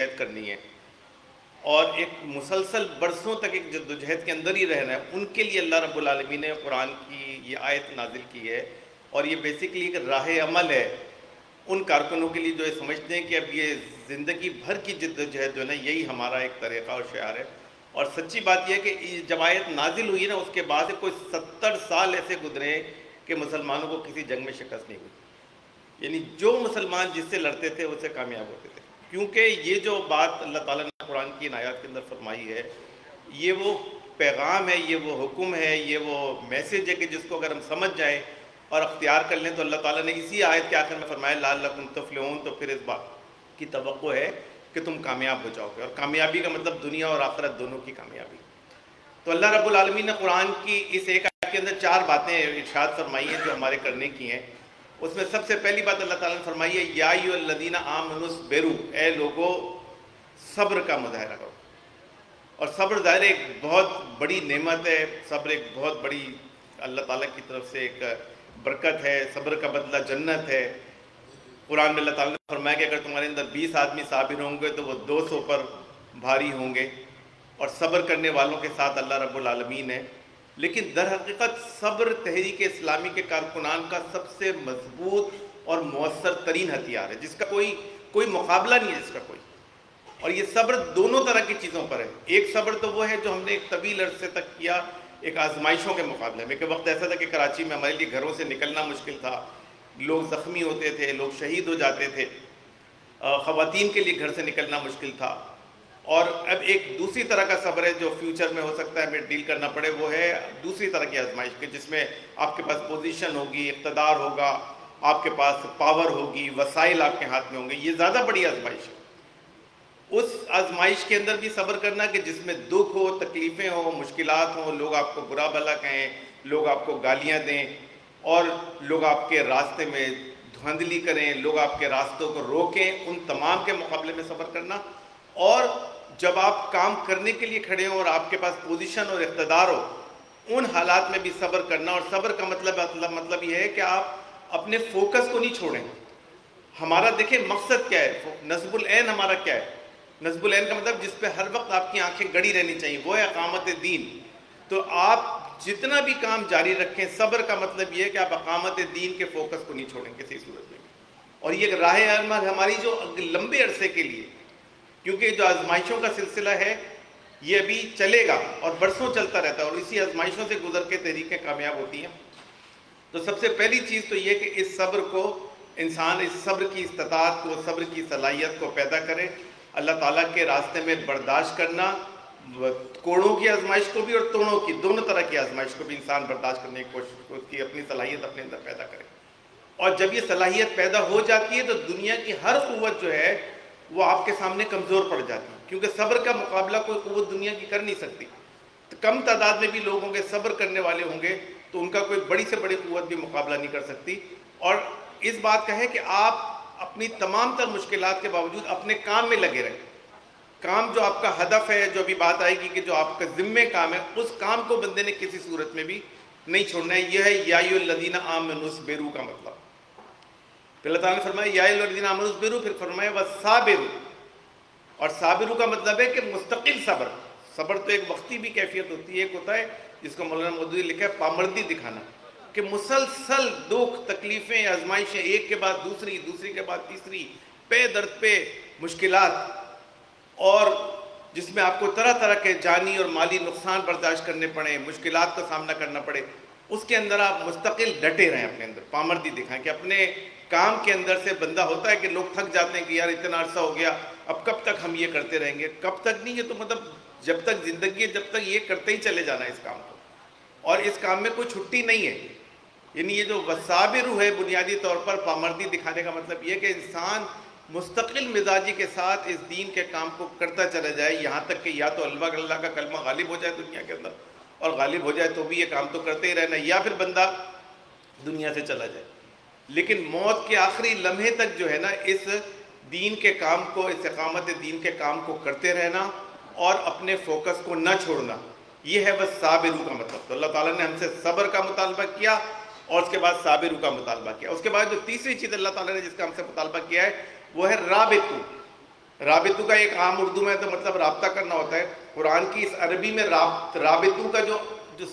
جدوجہد کرنی ہے اور ایک مسلسل برسوں تک ایک جدوجہد کے اندر ہی رہنا ہے، ان کے لیے اللہ رب العالمین نے قرآن کی یہ آیت نازل کی ہے. اور یہ بیسیکلی ایک راہ عمل ہے ان کارکنوں کے لیے جو یہ سمجھتے ہیں کہ اب یہ زندگی بھر کی جدوجہد جو ہے نا یہی ہمارا ایک طریقہ اور شعار ہے. اور سچی بات یہ ہے کہ جب آیت نازل ہوئی نا اس کے بعد کوئی 70 سال ایسے گزرے کہ مسلمانوں کو کسی جنگ میں شکست نہیں ہوئی. یعنی جو مسلمان جس سے لڑتے تھے اس سے کامیاب ہوتے تھے، کیونکہ یہ جو بات اللہ تعالیٰ نے قرآن کی آیات کے اندر فرمائی ہے یہ وہ پیغام ہے، یہ وہ حکم ہے، یہ وہ میسیج ہے کہ جس کو اگر ہم سمجھ جائیں اور اختیار کر لیں تو اللہ تعالیٰ نے اسی آیت کے آخر میں فرمایا لعلکم تفلحون، تو پھر اس بات کی توقع ہے کہ تم کامیاب ہو جاؤ گے. اور کامیابی کا مطلب دنیا اور آخرت دونوں کی کامیابی. تو اللہ رب العالمین نے قرآن کی اس ایک آیت کے اندر 4 باتیں ارشاد فرمائی ہیں جو ہمارے کرنے کی ہیں. اس میں سب سے پہلی بات اللہ تعالیٰ نے فرمائی ہے یا ایھا الذین آمنوا اصبروا، اے لوگو صبر کا مظاہرہ کرو. اور صبر ظاہر ایک بہت بڑی نعمت ہے، صبر ایک بہت بڑی اللہ تعالیٰ کی طرف سے ایک برکت ہے، صبر کا بدلہ جنت ہے. قرآن میں اللہ تعالیٰ نے فرمایا کہ اگر تمہارے اندر 20 آدمی صابر ہوں گے تو وہ 200 پر بھاری ہوں گے. اور صبر کرنے والوں کے ساتھ اللہ رب العالمین ہے. لیکن در حقیقت صبر تحریک اسلامی کے کارکنان کا سب سے مضبوط اور مؤثر ترین ہتھیار ہے، جس کا کوئی مقابلہ نہیں ہے، جس کا کوئی. اور یہ صبر دونوں طرح کی چیزوں پر ہے. ایک صبر تو وہ ہے جو ہم نے ایک طویل عرصے تک کیا ایک آزمائشوں کے مقابلے میں. کہ وقت ایسا تھا کہ کراچی میں ہمارے لیے گھروں سے نکلنا مشکل تھا، لوگ زخمی ہوتے تھے، لوگ شہید ہو جاتے تھے، خواتین کے لیے گھر سے نکلنا مشکل تھا. اور اب ایک دوسری طرح کا صبر ہے جو فیوچر میں ہو سکتا ہے ہمیں ڈیل کرنا پڑے، وہ ہے دوسری طرح کی آزمائش کے جس میں آپ کے پاس پوزیشن ہوگی، اقتدار ہوگا، آپ کے پاس پاور ہوگی، وسائل آپ کے ہاتھ میں ہوں گے. یہ زیادہ بڑی آزمائش ہے. اس آزمائش کے اندر بھی صبر کرنا کہ جس میں دکھ ہو، تکلیفیں ہوں، مشکلات ہوں، لوگ آپ کو برا بھلا کہیں، لوگ آپ کو گالیاں دیں اور لوگ آپ کے راستے میں دھاندلی کریں، لوگ آپ کے راستوں کو روکیں، ان تمام کے مقابلے میں صبر کرنا. اور جب آپ کام کرنے کے لیے کھڑے ہوں اور آپ کے پاس پوزیشن اور اقتدار ہو، ان حالات میں بھی صبر کرنا. اور صبر کا مطلب یہ ہے کہ آپ اپنے فوکس کو نہیں چھوڑیں. ہمارا دیکھیں مقصد کیا ہے، نصب العین ہمارا کیا ہے. نصب العین کا مطلب جس پہ ہر وقت آپ کی آنکھیں گڑی رہنی چاہیے، وہ ہے اقامت دین. تو آپ جتنا بھی کام جاری رکھیں، صبر کا مطلب یہ ہے کہ آپ اقامت دین کے فوکس کو نہیں چھوڑیں کسی صورت میں. اور یہ راہ عمل ہماری جو لمبے عرصے کے لیے، کیونکہ جو آزمائشوں کا سلسلہ ہے یہ ابھی چلے گا اور برسوں چلتا رہتا ہے، اور اسی آزمائشوں سے گزر کے تحریکیں کامیاب ہوتی ہیں. تو سب سے پہلی چیز تو یہ کہ اس صبر کو انسان اس صبر کی استطاعت کو، صبر کی صلاحیت کو پیدا کرے. اللہ تعالیٰ کے راستے میں برداشت کرنا، کوڑوں کی آزمائش کو بھی اور توڑوں کی، دونوں طرح کی آزمائش کو بھی انسان برداشت کرنے کی کوشش کی، اپنی صلاحیت اپنے اندر پیدا کرے. اور جب یہ صلاحیت پیدا ہو جاتی ہے تو دنیا کی ہر قوت جو ہے وہ آپ کے سامنے کمزور پڑ جاتی ہے، کیونکہ صبر کا مقابلہ کوئی قوت دنیا کی کر نہیں سکتی. تو کم تعداد میں بھی لوگ ہوں گے، صبر کرنے والے ہوں گے، تو ان کا کوئی بڑی سے بڑی قوت بھی مقابلہ نہیں کر سکتی. اور اس بات کا ہے کہ آپ اپنی تمام تر مشکلات کے باوجود اپنے کام میں لگے رہیں. کام جو آپ کا ہدف ہے، جو ابھی بات آئے گی کہ جو آپ کا ذمہ کام ہے، اس کام کو بندے نے کسی صورت میں بھی نہیں چھوڑنا ہے. یہ ہے یا ایھا الذین آمنوا اصبروا کا مطلب. پھر اللہ تعالیٰ نے فرمایا یا ایھا الذین آمنوا اصبروا، پھر فرمایا وصابروا. اور صابروا کا مطلب ہے کہ مستقل صبر. صبر تو ایک وقتی بھی کیفیت ہوتی ہے، ایک ہوتا ہے جس کو مولانا مودودی نے لکھا ہے پامردی دکھانا، کہ مسلسل دکھ، تکلیفیں، آزمائشیں ایک کے بعد دوسری، دوسری کے بعد تیسری، پہ در پہ مشکلات، اور جس میں آپ کو طرح طرح کے جانی اور مالی نقصان برداشت کرنے پڑیں، مشکلات کا سامنا کرنا پڑے. اس کے اندر آپ مستقل ڈٹے رہیں، اپنے اندر پامردی دکھائیں. کہ اپنے کام کے اندر سے بندہ ہوتا ہے کہ لوگ تھک جاتے ہیں کہ یار اتنا عرصہ ہو گیا، اب کب تک ہم یہ کرتے رہیں گے. کب تک نہیں، یہ تو مطلب جب تک زندگی ہے جب تک یہ کرتے ہی چلے جانا ہے اس کام کو، اور اس کام میں کوئی چھٹی نہیں ہے. یعنی یہ جو وصابروا ہے بنیادی طور پر پامردی دکھانے کا مطلب یہ کہ انسان مستقل مزاجی کے ساتھ اس دین کے کام کو کرتا چلا جائے، یہاں تک کہ یا تو اللہ کا کلمہ غالب ہو جائے دنیا کے اندر، اور غالب ہو جائے تو بھی یہ کام تو کرتے ہی رہنا، یا پھر بندہ دنیا سے چلا جائے. لیکن موت کے آخری لمحے تک جو ہے نا اس دین کے کام کو، اس اقامت دین کے کام کو کرتے رہنا اور اپنے فوکس کو نہ چھوڑنا، یہ ہے بس صابروا کا مطلب. تو اللہ تعالیٰ نے ہم سے صبر کا مطالبہ کیا اور اس کے بعد صابروا کا مطالبہ کیا. اس کے بعد جو تیسری چیز اللہ تعالیٰ نے جس کا ہم سے مطالبہ کیا ہے وہ ہے رابطو. رابطو کا ایک عام اردو میں تو مطلب رابطہ کرنا ہوتا ہے، قرآن کی اس عربی میں رابطو کا جو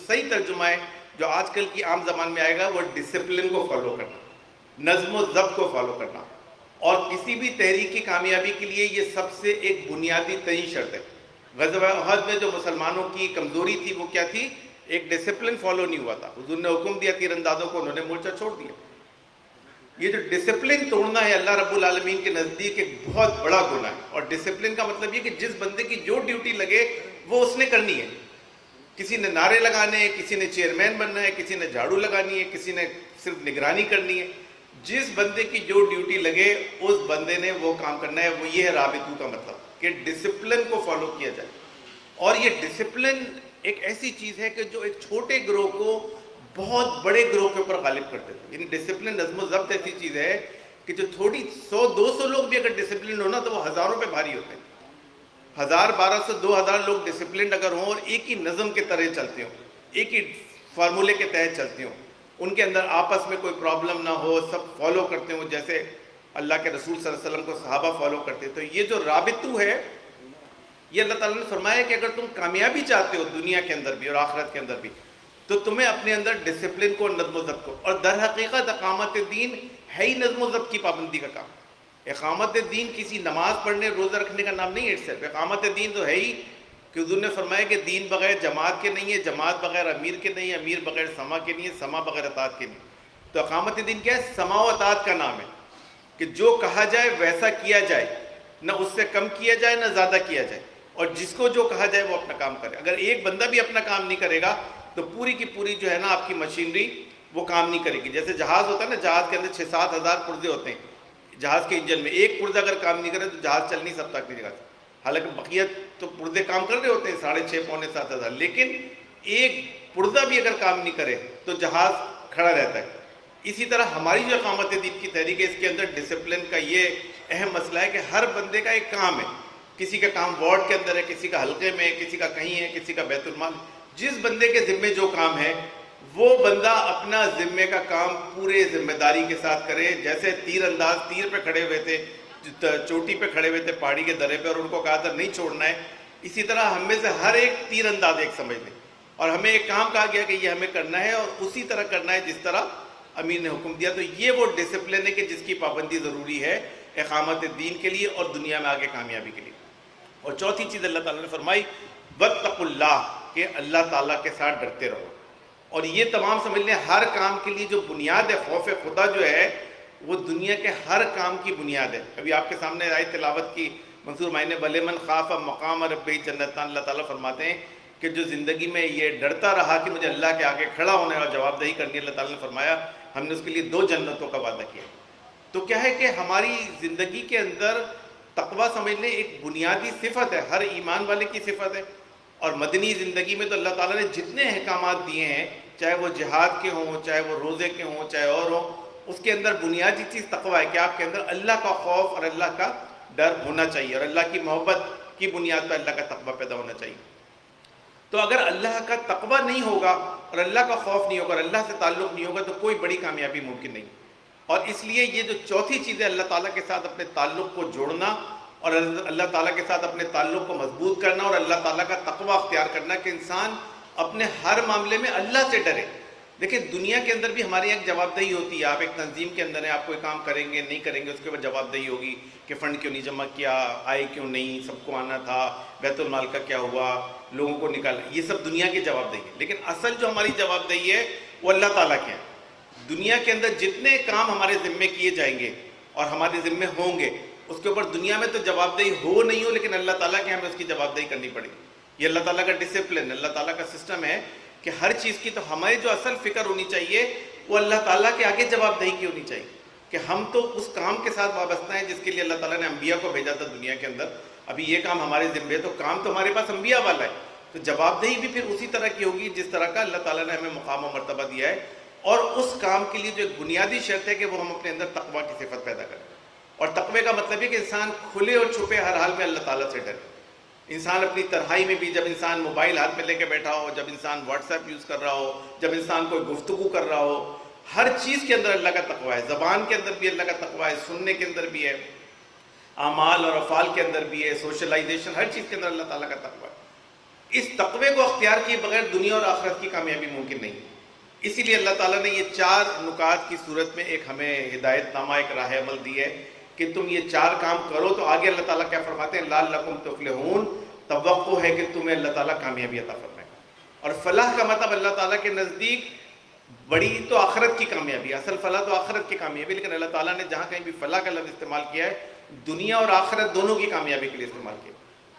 صحیح ترجمہ ہے جو آج کل کی عام زبان میں آئے گا وہ ڈسپلن کو فالو کرنا، نظم و ضبط کو فالو کرنا. اور کسی بھی تحریک کی کامیابی کے لیے یہ سب سے ایک بنیادی ترین شرط ہے. غزوہ احد میں جو مسلمانوں کی کمزوری تھی وہ کیا تھی؟ ایک ڈسپلن فالو نہیں ہوا تھا. حضور نے حکم دیا تیر اندازوں کو، انہوں نے مورچہ چھوڑ دیا. یہ جو ڈسپلن توڑنا ہے اللہ رب العالمین کے نزدیک ایک بہت بڑا گناہ ہے. اور ڈسپلن کا مطلب یہ کہ جس بندے کی جو ڈیوٹی لگے وہ اس نے کرنی ہے. کسی نے نعرے لگانے ہیں، کسی نے چیئرمین بننا ہے، کسی نے جھاڑو لگانی ہے، کسی نے صرف نگرانی کرنی ہے. جس بندے کی جو ڈیوٹی لگے اس بندے نے وہ کام کرنا ہے. وہ یہ ہے رابطو کا مطلب کہ ڈسپلن کو فالو کیا جائے. اور یہ ڈسپلن ایک ایسی چیز ہے کہ جو ایک چھوٹے گروہ کو بہت بڑے گروہ کے اوپر غالب کرتے تھے. یعنی ڈسپلن، نظم و ضبط ایسی چیز ہے کہ جو تھوڑی 100-200 لوگ بھی اگر ڈسپلن ہونا تو وہ ہزاروں پہ بھاری ہوتے ہیں. 1000 1200 2000 لوگ ڈسپلنڈ اگر ہوں اور ایک ہی نظم کے طرح چلتے ہوں، ایک ہی فارمولے کے تحت چلتے ہوں، ان کے اندر آپس میں کوئی پرابلم نہ ہو، سب فالو کرتے ہوں جیسے اللہ کے رسول صلی اللہ علیہ وسلم کو صحابہ فالو کرتے. تو یہ جو رابطو ہے یہ اللہ تعالیٰ نے فرمایا کہ اگر تم کامیابی چاہتے ہو دنیا کے اندر بھی اور آخرت کے اندر بھی تو تمہیں اپنے اندر ڈسپلن کو، نظم و ضبط کو. اور در حقیقت اقامت دین ہے ہی نظم و ضبط کی پابندی کا کام. اقامت دین کسی نماز پڑھنے روزہ رکھنے کا نام نہیں ہے. صرف اقامت دین تو ہے ہی کہ حضور نے فرمایا کہ دین بغیر جماعت کے نہیں ہے، جماعت بغیر امیر کے نہیں ہے، امیر بغیر سما کے نہیں ہے، سما بغیر اطاعت کے نہیں. تو اقامت دین کیا ہے؟ سما و اطاعت کا نام ہے کہ جو کہا جائے ویسا کیا جائے، نہ اس سے کم کیا جائے نہ زیادہ کیا جائے، اور جس کو جو کہا جائے وہ اپنا کام کرے. اگر ایک بندہ بھی اپنا کام نہیں کرے گا تو پوری کی پوری جو ہے نا آپ کی مشینری وہ کام نہیں کرے گی. جیسے جہاز ہوتا ہے نا، جہاز کے اندر 6-7 ہزار پرزے ہوتے ہیں. جہاز کے انجن میں ایک پرزہ اگر کام نہیں کرے تو جہاز چل نہیں سکتا اپنی جگہ سے. حالانکہ بقیہ تو پرزے کام کر رہے ہوتے ہیں 6.5-7 ہزار، لیکن ایک پرزہ بھی اگر کام نہیں کرے تو جہاز کھڑا رہتا ہے. اسی طرح ہماری جو اقامت دین کی تحریک ہے اس کے اندر ڈسپلن کا یہ اہم مسئلہ ہے کہ ہر بندے کا ایک کام ہے. کسی کا کام وارڈ کے اندر ہے، کسی کا حلقے میں ہے، کسی کا کہیں ہے، کسی کا بیت المال. جس بندے کے ذمے جو کام ہے وہ بندہ اپنا ذمے کا کام پورے ذمہ داری کے ساتھ کرے. جیسے تیر انداز تیر پہ کھڑے ہوئے تھے، چوٹی پہ کھڑے ہوئے تھے پہاڑی کے درے پہ، اور ان کو کہا تھا نہیں چھوڑنا ہے. اسی طرح ہم میں سے ہر ایک تیر انداز ایک سمجھ لیں، اور ہمیں ایک کام کہا گیا کہ یہ ہمیں کرنا ہے اور اسی طرح کرنا ہے جس طرح امیر نے حکم دیا. تو یہ وہ ڈسپلن ہے کہ جس کی پابندی ضروری ہے اقامت دین کے لیے اور دنیا میں آگے کامیابی کے لیے. اور چوتھی چیز اللہ تعالیٰ نے فرمائی واتقوا اللہ، کہ اللہ تعالیٰ کے ساتھ ڈرتے رہو. اور یہ تمام سمجھ لیں ہر کام کے لیے جو بنیاد ہے خوف خدا جو ہے وہ دنیا کے ہر کام کی بنیاد ہے. ابھی آپ کے سامنے آیت تلاوت کی منصور معنی وَلِمَنْ خَافَ مَقَامَ رَبِّهِ جَنَّتَانِ. اللہ تعالیٰ فرماتے ہیں کہ جو زندگی میں یہ ڈرتا رہا کہ مجھے اللہ کے آگے کھڑا ہونا ہے اور جواب دہی کرنی ہے، اللہ تعالیٰ نے فرمایا ہم نے اس کے لیے 2 جنتوں کا وعدہ کیا. تو کیا ہے کہ ہماری زندگی کے اندر تقویٰ سمجھ لیں ایک بنیادی صفت ہے، ہر ایمان والے کی صفت ہے. اور مدنی زندگی میں تو اللہ تعالیٰ نے جتنے احکامات دیے ہیں، چاہے وہ جہاد کے ہوں، چاہے وہ روزے کے ہوں، چاہے اور ہوں، اس کے اندر بنیادی چیز تقویٰ ہے کہ آپ کے اندر اللہ کا خوف اور اللہ کا ڈر ہونا چاہیے، اور اللہ کی محبت کی بنیاد پر اللہ کا تقویٰ پیدا ہونا چاہیے. تو اگر اللہ کا تقویٰ نہیں ہوگا اور اللہ کا خوف نہیں ہوگا اور اللہ سے تعلق نہیں ہوگا تو کوئی بڑی کامیابی ممکن نہیں. اور اس لیے یہ جو چوتھی چیز ہے اللہ تعالیٰ کے ساتھ اپنے تعلق کو جوڑنا اور اللہ تعالیٰ کے ساتھ اپنے تعلق کو مضبوط کرنا اور اللہ تعالیٰ کا تقویٰ اختیار کرنا کہ انسان اپنے ہر معاملے میں اللہ سے ڈرے. دیکھیں دنیا کے اندر بھی ہماری ایک جواب دہی ہوتی ہے. آپ ایک تنظیم کے اندر ہیں، آپ کوئی کام کریں گے نہیں کریں گے اس کے بعد جواب دہی ہوگی کہ فنڈ کیوں نہیں جمع کیا، آئے کیوں نہیں، سب کو آنا تھا، بیت المال کا کیا ہوا، لوگوں کو نکالا. یہ سب دنیا کی جواب دہی ہے. لیکن اصل جو ہماری جواب دہی ہے وہ اللہ تعالیٰ کے ہیں. دنیا کے اندر جتنے کام ہمارے ذمے کیے جائیں گے اور ہمارے ذمے ہوں گے اس کے اوپر دنیا میں تو جواب دہی ہو نہیں ہو، لیکن اللہ تعالیٰ کے ہمیں اس کی جواب دہی کرنی پڑے گی. یہ اللہ تعالیٰ کا ڈسپلن، اللہ تعالیٰ کا سسٹم ہے کہ ہر چیز کی تو ہماری جو اصل فکر ہونی چاہیے وہ اللہ تعالیٰ کے آگے جواب دہی کی ہونی چاہیے کہ ہم تو اس کام کے ساتھ وابستہ ہیں جس کے لیے اللہ تعالیٰ نے انبیاء کو بھیجا تھا دنیا کے اندر. ابھی یہ کام ہمارے ذمے تو کام تو ہمارے پاس انبیاء والا ہے، تو جواب دہی بھی پھر اسی طرح کی ہوگی جس طرح کا اللہ تعالیٰ نے ہمیں مقام و مرتبہ دیا ہے. اور اس کام کے لیے جو ایک بنیادی شرط ہے کہ وہ ہم اپنے اندر تقویٰ کی صفت پیدا کریں. اور تقوی کا مطلب ہے کہ انسان کھلے اور چھپے ہر حال میں اللہ تعالیٰ سے ڈرے. انسان اپنی تنہائی میں بھی، جب انسان موبائل ہاتھ میں لے کے بیٹھا ہو، جب انسان واٹس ایپ یوز کر رہا ہو، جب انسان کوئی گفتگو کر رہا ہو، ہر چیز کے اندر اللہ کا تقویٰ ہے. زبان کے اندر بھی اللہ کا تقویٰ ہے، سننے کے اندر بھی ہے. اعمال اور افعال کے اندر بھی ہے، سوشلائزیشن، ہر چیز کے اندر اللہ تعالیٰ کا تقویٰ ہے۔ اس تقوی کو اختیار کیے بغیر دنیا اور آخرت کی کامیابی ممکن نہیں ہے۔ اسی لیے اللہ تعالیٰ نے یہ 4 نکات کی صورت میں ایک ہمیں ہدایت نامہ، ایک راہ عمل دی ہے کہ تم یہ 4 کام کرو تو آگے اللہ تعالیٰ کیا فرماتے ہیں، لعلکم تفلحون، توقع ہے کہ تمہیں اللہ تعالیٰ کامیابی عطا فرمائے گا۔ اور فلاح کا مطلب اللہ تعالیٰ کے نزدیک بڑی تو آخرت کی کامیابی، اصل فلاح تو آخرت کی کامیابی، لیکن اللہ تعالیٰ نے جہاں کہیں بھی فلاح کا لفظ استعمال کیا ہے دنیا اور آخرت دونوں کی کامیابی کے لیے استعمال کیا۔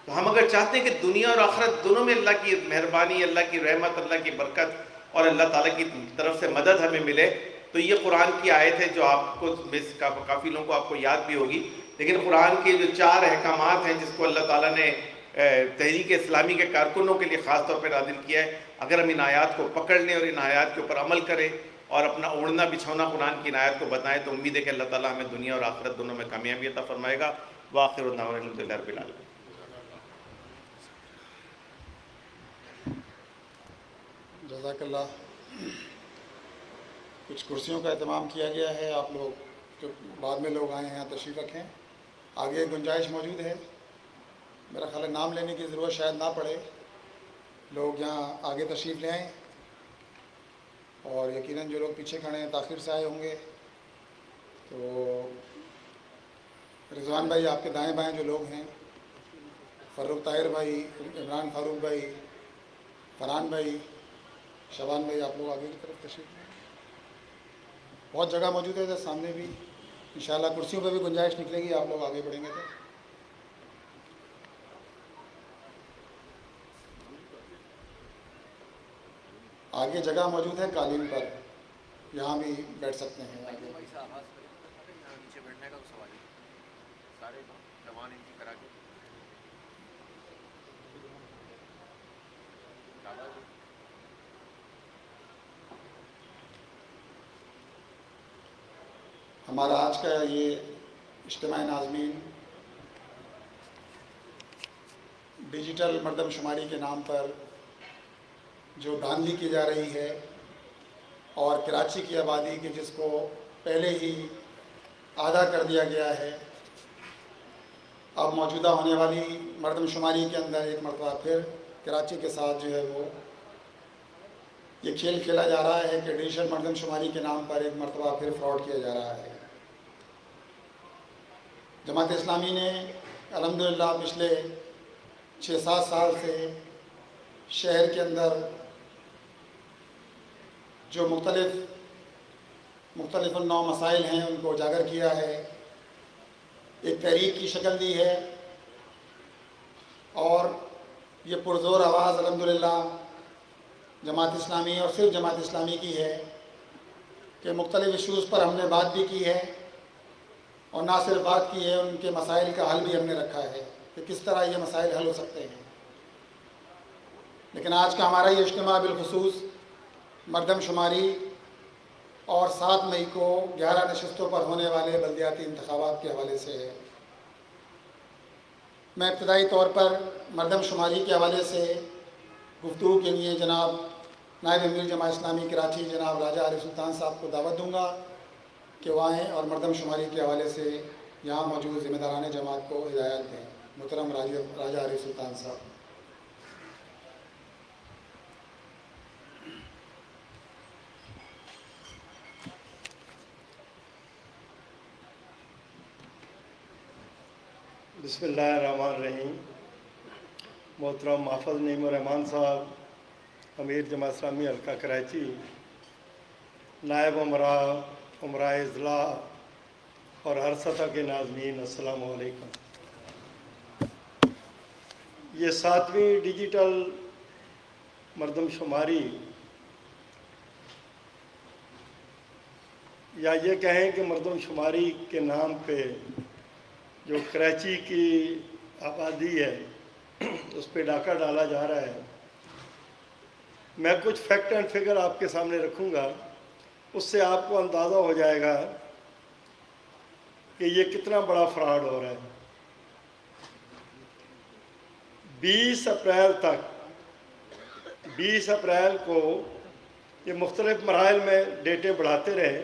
تو ہم اگر چاہتے ہیں کہ دنیا اور آخرت دونوں میں اللہ کی مہربانی، اللہ کی رحمت، اللہ کی برکت اور اللہ تعالیٰ کی طرف سے مدد ہمیں ملے، تو یہ قرآن کی آیت ہے جو آپ کو کافی لوگوں کو آپ کو یاد بھی ہوگی، لیکن قرآن کے جو 4 احکامات ہیں جس کو اللہ تعالیٰ نے تحریک اسلامی کے کارکنوں کے لیے خاص طور پہ نازل کیا ہے، اگر ہم ان آیات کو پکڑ لیں اور ان آیات کے اوپر عمل کریں اور اپنا اوڑھنا بچھونا قرآن کی ان آیات کو بتائیں تو امید ہے کہ اللہ تعالیٰ ہمیں دنیا اور آخرت دونوں میں کامیابی عطا فرمائے گا۔ وآخر دعوانا الحمدللہ رب العالمین۔ جزاک اللہ۔ کچھ کرسیوں کا اہتمام کیا گیا ہے، آپ لوگ جو بعد میں لوگ آئے ہیں تشریف رکھیں، آگے گنجائش موجود ہے، میرا خیال ہے نام لینے کی ضرورت شاید نہ پڑے، لوگ یہاں آگے تشریف لے آئیں، اور یقیناً جو لوگ پیچھے کھڑے ہیں تاخیر سے آئے ہوں گے، تو رضوان بھائی آپ کے دائیں بائیں جو لوگ ہیں، فاروق طاہر بھائی، عمران فاروق بھائی، فرحان بھائی، شبان بھائی، آپ لوگ آگے کی طرف تشریف لیں، بہت جگہ موجود ہے ادھر سامنے بھی، انشاءاللہ کرسیوں پہ بھی گنجائش نکلے گی، آپ لوگ آگے بڑھیں گے تو۔ آگے جگہ موجود ہے قالین پر، یہاں بھی بیٹھ سکتے ہیں آگے۔ ہمارا آج کا یہ اجتماع ناظمین ڈیجیٹل مردم شماری کے نام پر جو دھاندلی کی جا رہی ہے، اور کراچی کی آبادی کے جس کو پہلے ہی آدھا کر دیا گیا ہے، اب موجودہ ہونے والی مردم شماری کے اندر ایک مرتبہ پھر کراچی کے ساتھ جو ہے وہ یہ کھیل کھیلا جا رہا ہے کہ ڈیجیٹل مردم شماری کے نام پر ایک مرتبہ پھر فراڈ کیا جا رہا ہے۔ جماعت اسلامی نے الحمدللہ پچھلے 6-7 سال سے شہر کے اندر جو مختلف النوع مسائل ہیں ان کو اجاگر کیا ہے، ایک تحریک کی شکل دی ہے، اور یہ پرزور آواز الحمدللہ جماعت اسلامی اور صرف جماعت اسلامی کی ہے کہ مختلف ایشوز پر ہم نے بات بھی کی ہے، اور نہ صرف بات کی ہے، ان کے مسائل کا حل بھی ہم نے رکھا ہے کہ کس طرح یہ مسائل حل ہو سکتے ہیں۔ لیکن آج کا ہمارا یہ اجتماع بالخصوص مردم شماری اور 7 مئی کو 11 نشستوں پر ہونے والے بلدیاتی انتخابات کے حوالے سے ہے۔ میں ابتدائی طور پر مردم شماری کے حوالے سے گفتگو کے لیے جناب نائب امیر جماعت اسلامی کراچی جناب راجہ عارف سلطان صاحب کو دعوت دوں گا کہ وہ آئیں اور مردم شماری کے حوالے سے یہاں موجود ذمہ داران جماعت کو ہدایات دیں۔ محترم راجہ عارف سلطان صاحب۔ بسم اللہ الرحمن الرحیم۔ محترم محفظ نعیم الرحمان صاحب، امیر جماعت اسلامی حلقہ کراچی، نائب امراء اضلاع اور ہر سطح کے ناظرین، السلام علیکم۔ یہ 7ویں ڈیجیٹل مردم شماری، یا یہ کہیں کہ مردم شماری کے نام پہ جو کراچی کی آبادی ہے اس پہ ڈاکہ ڈالا جا رہا ہے، میں کچھ فیکٹ اینڈ فگر آپ کے سامنے رکھوں گا، اس سے آپ کو اندازہ ہو جائے گا کہ یہ کتنا بڑا فراڈ ہو رہا ہے۔ 20 اپریل کو یہ مختلف مراحل میں ڈیٹے بڑھاتے رہے،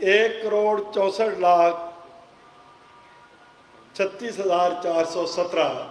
1,64,36,417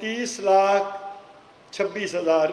30,26,000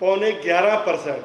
11.25%।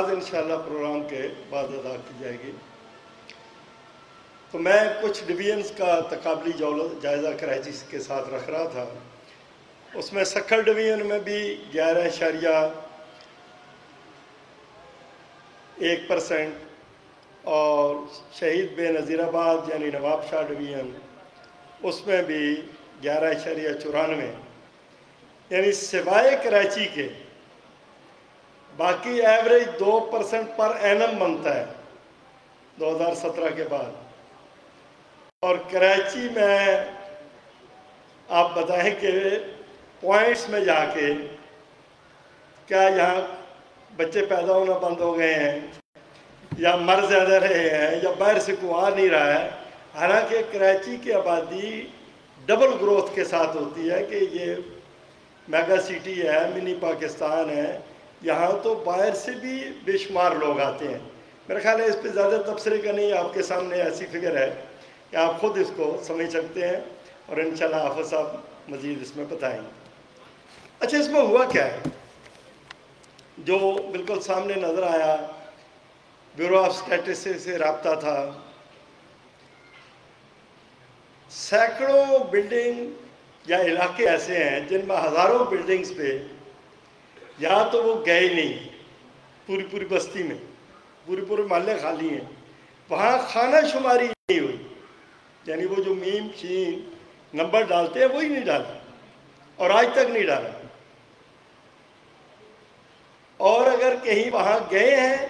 نماز انشاءاللہ پروگرام کے بعد ادا کی جائے گی۔ تو میں کچھ ڈویژنز کا تقابلی جائزہ کراچی کے ساتھ رکھ رہا تھا۔ اس میں سکھر ڈویژن میں بھی 11.1% اور شہید بے نظیر آباد یعنی نواب شاہ ڈویژن اس میں بھی 11.94، یعنی سوائے کراچی کے باقی ایوریج 2% پر اینم بنتا ہے 2017 کے بعد۔ اور کراچی میں آپ بتائیں کہ پوائنٹس میں جا کے کیا یہاں بچے پیدا ہونا بند ہو گئے ہیں یا مر زیادہ رہے ہیں یا باہر سے کوئی آ نہیں رہا ہے، حالانکہ کراچی کی آبادی ڈبل گروتھ کے ساتھ ہوتی ہے کہ یہ میگا سٹی ہے، منی پاکستان ہے، یہاں تو باہر سے بھی بے شمار لوگ آتے ہیں۔ میرا خیال ہے اس پہ زیادہ تبصرے کا نہیں، آپ کے سامنے ایسی فگر ہے کہ آپ خود اس کو سمجھ سکتے ہیں، اور انشاءاللہ حافظ صاحب مزید اس میں بتائیں گے۔ اچھا، اس میں ہوا کیا ہے جو بالکل سامنے نظر آیا؟ بیورو آف اسٹیٹسٹکس سے رابطہ تھا، سینکڑوں بلڈنگ یا علاقے ایسے ہیں جن میں ہزاروں بلڈنگز پہ یا تو وہ گئے نہیں، پوری بستی میں پورے محلے خالی ہیں، وہاں خانہ شماری نہیں ہوئی، یعنی وہ جو میم شین نمبر ڈالتے ہیں وہی نہیں ڈالا، اور آج تک نہیں ڈالا۔ اور اگر کہیں وہاں گئے ہیں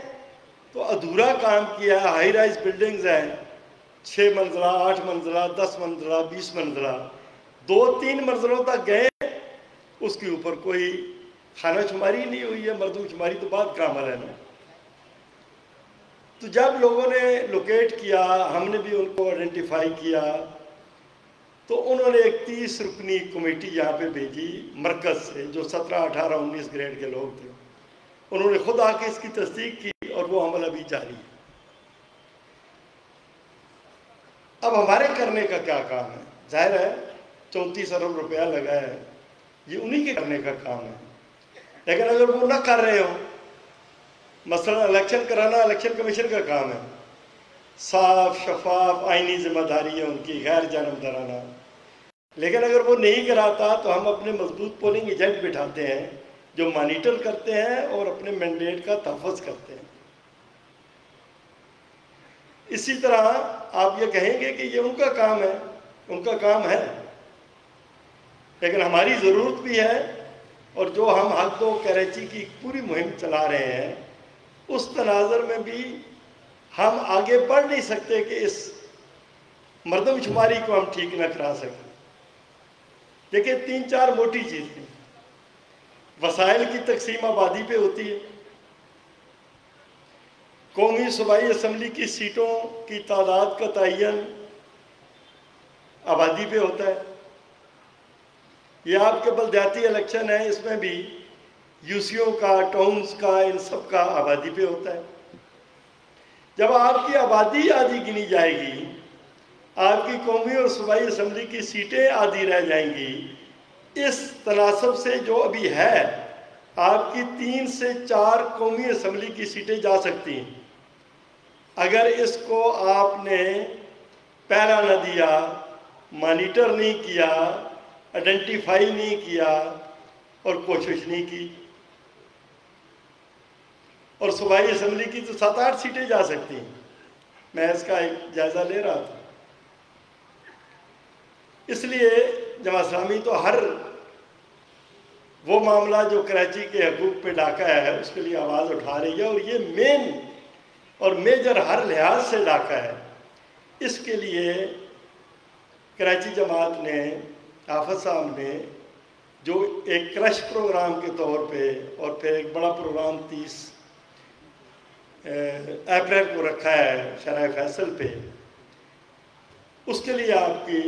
تو ادھورا کام کیا ہے، ہائی رائز بلڈنگز ہیں، 6 منزلہ 8 منزلہ 10 منزلہ 20 منزلہ، 2-3 منزلوں تک گئے، اس کے اوپر کوئی خانہ شماری نہیں ہوئی ہے، مردم شماری تو بعد کا عمل ہے نا۔ تو جب لوگوں نے لوکیٹ کیا، ہم نے بھی ان کو آئیڈینٹیفائی کیا، تو انہوں نے ایک 30 رکنی کمیٹی یہاں پہ بھیجی مرکز سے، جو 17 18 19 گریڈ کے لوگ تھے، انہوں نے خود آ کے اس کی تصدیق کی، اور وہ عمل ابھی جاری ہے۔ اب ہمارے کرنے کا کیا کام ہے؟ ظاہر ہے 34 ارب روپیہ لگا ہے، یہ انہی کے کرنے کا کام ہے، لیکن اگر وہ نہ کر رہے ہوں، مثلا الیکشن کرانا الیکشن کمیشن کا کام ہے، صاف شفاف آئینی ذمہ داری ہے ان کی، غیر جانبدارانہ، لیکن اگر وہ نہیں کراتا تو ہم اپنے مضبوط پولنگ ایجنٹ بٹھاتے ہیں جو مانیٹر کرتے ہیں اور اپنے مینڈیٹ کا تحفظ کرتے ہیں۔ اسی طرح آپ یہ کہیں گے کہ یہ ان کا کام ہے، ان کا کام ہے، لیکن ہماری ضرورت بھی ہے، اور جو ہم حق دو کراچی کی پوری مہم چلا رہے ہیں، اس تناظر میں بھی ہم آگے بڑھ نہیں سکتے کہ اس مردم شماری کو ہم ٹھیک نہ کرا سکیں۔ دیکھیں 3-4 موٹی چیزیں، وسائل کی تقسیم آبادی پہ ہوتی ہے، قومی صوبائی اسمبلی کی سیٹوں کی تعداد کا تعین آبادی پہ ہوتا ہے، یہ آپ کے بلدیاتی الیکشن ہے، اس میں بھی یوسیوں کا، ٹاؤنز کا، ان سب کا آبادی پہ ہوتا ہے۔ جب آپ کی آبادی آدھی گنی جائے گی، آپ کی قومی اور صوبائی اسمبلی کی سیٹیں آدھی رہ جائیں گی، اس تناسب سے جو ابھی ہے آپ کی 3 سے 4 قومی اسمبلی کی سیٹیں جا سکتی ہیں، اگر اس کو آپ نے پہرا نہ دیا، مانیٹر نہیں کیا، آئیڈینٹیفائی نہیں کیا اور کوشش نہیں کی۔ اور صوبائی اسمبلی کی تو 7-8 سیٹیں جا سکتی ہیں، میں اس کا ایک جائزہ لے رہا تھا۔ اس لیے جماعت اسلامی تو ہر وہ معاملہ جو کراچی کے حقوق پہ ڈاکہ ہے اس کے لیے آواز اٹھا رہی ہے، اور یہ مین اور میجر ہر لحاظ سے ڈاکہ ہے۔ اس کے لیے کراچی جماعت نے، حافظ صاحب نے جو ایک کرش پروگرام کے طور پہ، اور پھر ایک بڑا پروگرام 30 اپریل کو رکھا ہے شرح فیصل پہ، اس کے لیے آپ کی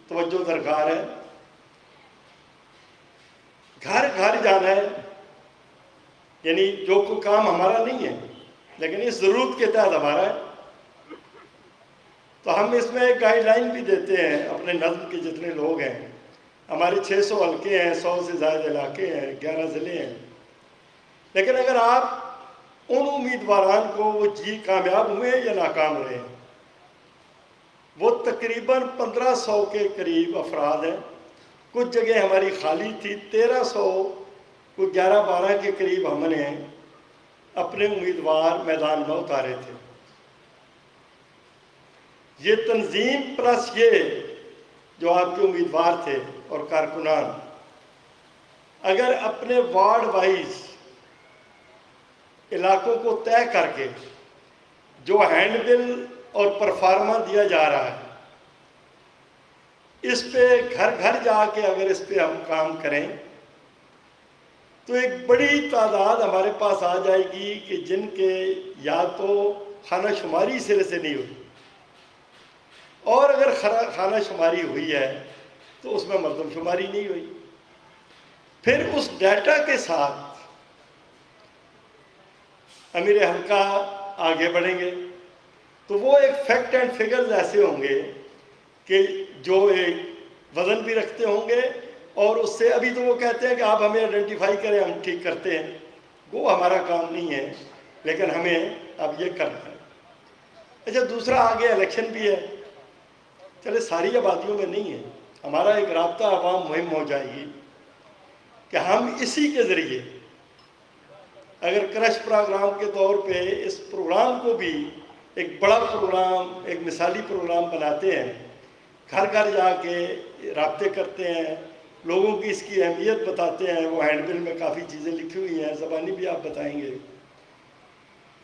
توجہ درکار ہے۔ گھر گھر جانا ہے، یعنی جو کوئی کام ہمارا نہیں ہے لیکن اس ضرورت کے تحت ہمارا ہے، تو ہم اس میں ایک گائیڈ لائن بھی دیتے ہیں اپنے نظم کے جتنے لوگ ہیں۔ ہمارے 600 حلقے ہیں، 100 سے زائد علاقے ہیں، 11 ضلع ہیں، لیکن اگر آپ ان امیدواران کو وہ کامیاب ہوئے یا ناکام رہے ہیں۔ وہ تقریباً 1500 کے قریب افراد ہیں، کچھ جگہ ہماری خالی تھی، 1300 کو 11-12 کے قریب ہم نے اپنے امیدوار میدان میں اتارے تھے۔ یہ تنظیم پلس یہ جو آپ کے امیدوار تھے اور کارکنان اگر اپنے وارڈ وائز علاقوں کو طے کر کے جو ہینڈ بل اور پرفارما دیا جا رہا ہے اس پہ گھر گھر جا کے اگر اس پہ ہم کام کریں تو ایک بڑی تعداد ہمارے پاس آ جائے گی کہ جن کے یا تو خانہ شماری سرے سے نہیں ہوئی، اور اگر خانہ شماری ہوئی ہے تو اس میں مردم شماری نہیں ہوئی۔ پھر اس ڈیٹا کے ساتھ امیر حلقہ آگے بڑھیں گے تو وہ ایک فیکٹ اینڈ فگرز ایسے ہوں گے کہ جو ایک وزن بھی رکھتے ہوں گے، اور اس سے ابھی تو وہ کہتے ہیں کہ آپ ہمیں آئیڈینٹیفائی کریں، ہم ٹھیک کرتے ہیں، وہ ہمارا کام نہیں ہے، لیکن ہمیں اب یہ کرنا ہے۔ اچھا، دوسرا آگے الیکشن بھی ہے، چلے ساری آبادیوں میں نہیں ہے، ہمارا ایک رابطہ عوام مہم ہو جائے گی کہ ہم اسی کے ذریعے اگر کرش پروگرام کے طور پہ اس پروگرام کو بھی ایک بڑا پروگرام، ایک مثالی پروگرام بناتے ہیں، گھر گھر جا کے رابطے کرتے ہیں، لوگوں کی اس کی اہمیت بتاتے ہیں، وہ ہینڈ بل میں کافی چیزیں لکھی ہوئی ہیں، زبانی بھی آپ بتائیں گے،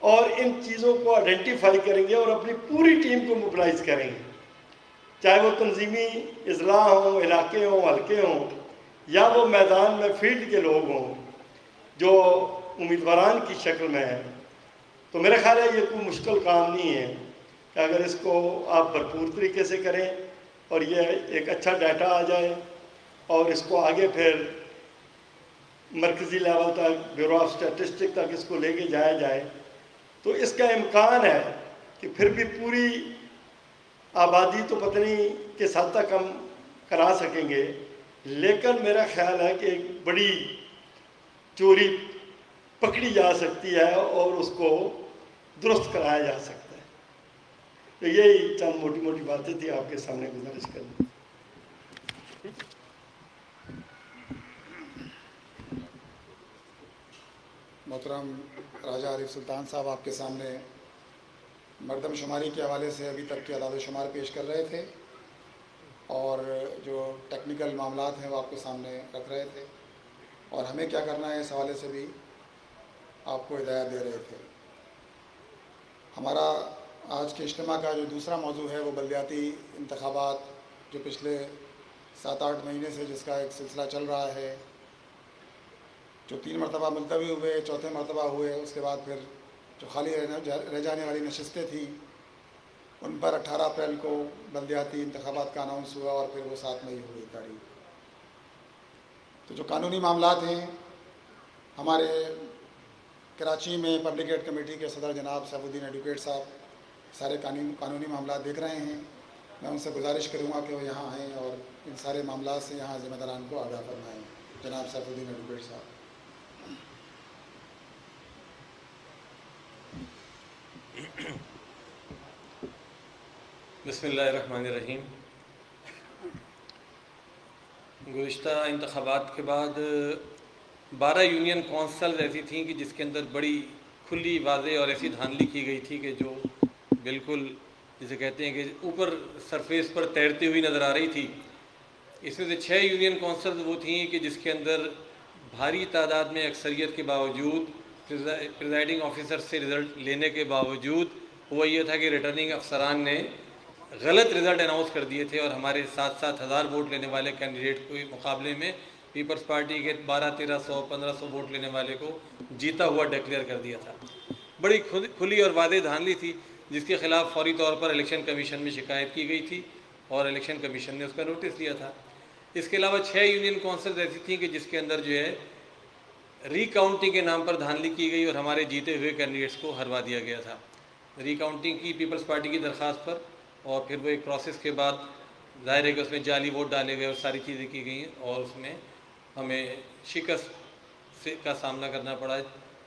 اور ان چیزوں کو آئیڈینٹیفائی کریں گے اور اپنی پوری ٹیم کو موبلائز کریں گے، چاہے وہ تنظیمی اضلاع ہوں، علاقے ہوں، حلقے ہوں، یا وہ میدان میں فیلڈ کے لوگ ہوں جو امیدواران کی شکل میں ہیں۔ تو میرا خیال ہے یہ کوئی مشکل کام نہیں ہے کہ اگر اس کو آپ بھرپور طریقے سے کریں اور یہ ایک اچھا ڈیٹا آ جائے اور اس کو آگے پھر مرکزی لیول تک، بیورو آف اسٹیٹسٹک تک اس کو لے کے جایا جائے تو اس کا امکان ہے کہ پھر بھی پوری آبادی تو پتہ نہیں کس حد تک ہم کرا سکیں گے، لیکن میرا خیال ہے کہ ایک بڑی چوری پکڑی جا سکتی ہے اور اس کو درست کرایا جا سکتا ہے۔ تو یہی چند موٹی موٹی باتیں تھی آپ کے سامنے گزارش کرنا۔ محترم راجہ عارف سلطان صاحب آپ کے سامنے مردم شماری کے حوالے سے ابھی تک کے اعداد و شمار پیش کر رہے تھے اور جو ٹیکنیکل معاملات ہیں وہ آپ کے سامنے رکھ رہے تھے، اور ہمیں کیا کرنا ہے اس حوالے سے بھی آپ کو ہدایت دے رہے تھے۔ ہمارا آج کے اجتماع کا جو دوسرا موضوع ہے وہ بلدیاتی انتخابات، جو پچھلے 7-8 مہینے سے جس کا ایک سلسلہ چل رہا ہے، جو 3 مرتبہ ملتوی ہوئے، چوتھے مرتبہ ہوئے، اس کے بعد پھر جو خالی رہ جانے والی نشستیں تھیں ان پر 18 اپریل کو بلدیاتی انتخابات کا اناؤنس ہوا اور پھر وہ 7 مئی ہوئی تاریخ۔ تو جو قانونی معاملات ہیں، ہمارے کراچی میں پبلک ایڈ کمیٹی کے صدر جناب سیف الدین ایڈوکیٹ صاحب سارے قانونی معاملات دیکھ رہے ہیں، میں ان سے گزارش کروں گا کہ وہ یہاں آئیں اور ان سارے معاملات سے یہاں ذمہ داران کو آگاہ فرمائیں۔ جناب سیف الدین ایڈوکیٹ صاحب۔ بسم اللہ الرحمن الرحیم۔ گزشتہ انتخابات کے بعد 12 یونین کونسلز ایسی تھیں کہ جس کے اندر بڑی کھلی، واضح اور ایسی دھاندلی کی گئی تھی کہ جو بالکل جسے کہتے ہیں کہ اوپر سرفیس پر تیرتی ہوئی نظر آ رہی تھی۔ اس میں سے 6 یونین کونسلز وہ تھیں کہ جس کے اندر بھاری تعداد میں اکثریت کے باوجود، پریزائڈنگ آفیسر سے رزلٹ لینے کے باوجود، ہوا یہ تھا کہ ریٹرننگ افسران نے غلط رزلٹ اناؤنس کر دیے تھے اور ہمارے 7-7 ہزار ووٹ لینے والے کینڈیڈیٹ کے مقابلے میں پیپلز پارٹی کے 1200-1300 1500 ووٹ لینے والے کو جیتا ہوا ڈکلیئر کر دیا تھا۔ بڑی کھلی اور واضح دھاندلی تھی جس کے خلاف فوری طور پر الیکشن کمیشن میں شکایت کی گئی تھی اور الیکشن کمیشن نے اس کا نوٹس دیا تھا۔ اس کے علاوہ 6 یونین کونسلز ایسی تھیں کہ جس کے اندر جو ہے ری کاؤنٹنگ کے نام پر دھاندلی کی گئی اور ہمارے جیتے ہوئے کینڈیڈیٹس کو ہروا دیا گیا تھا۔ ری کاؤنٹنگ کی پیپلز پارٹی کی درخواست پر، اور پھر وہ ایک پروسیس کے بعد ظاہر ہے کہ اس میں جعلی ووٹ ڈالے گئے اور ساری چیزیں کی گئی ہیں اور اس میں ہمیں شکست کا سامنا کرنا پڑا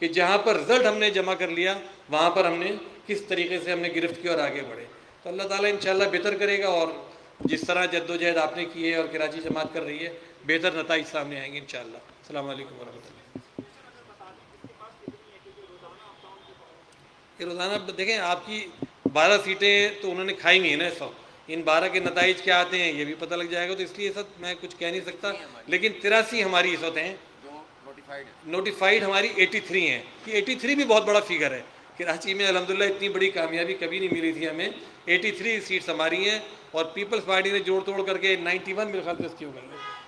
کہ جہاں پر رزلٹ ہم نے جمع کر لیا وہاں پر ہم نے کس طریقے سے ہم نے گرفت کی اور آگے بڑھے. تو اللہ تعالیٰ انشاءاللہ بہتر کرے گا، اور جس طرح جد و جہد آپ نے کی ہے اور کراچی جماعت کر رہی ہے بہتر نتائج سامنے آئیں گے انشاءاللہ. السلام علیکم ورحمۃ اللہ. یہ روزانہ دیکھیں آپ کی 12 سیٹیں تو انہوں نے کھائی نہیں ہیں نا اس وقت، ان 12 کے نتائج کیا آتے ہیں یہ بھی پتہ لگ جائے گا، تو اس لیے سب میں کچھ کہہ نہیں سکتا. لیکن 83 ہماری اس وقت ہیں، نوٹیفائڈ ہماری 83 ہیں. یہ 83 بھی بہت بڑا فگر ہے. کراچی میں الحمدللہ اتنی بڑی کامیابی کبھی نہیں ملی تھی ہمیں. 83 سیٹس ہماری ہیں، اور پیپلز پارٹی نے جوڑ توڑ کر کے 91 میرے خیال سے اس کی ہو گئی،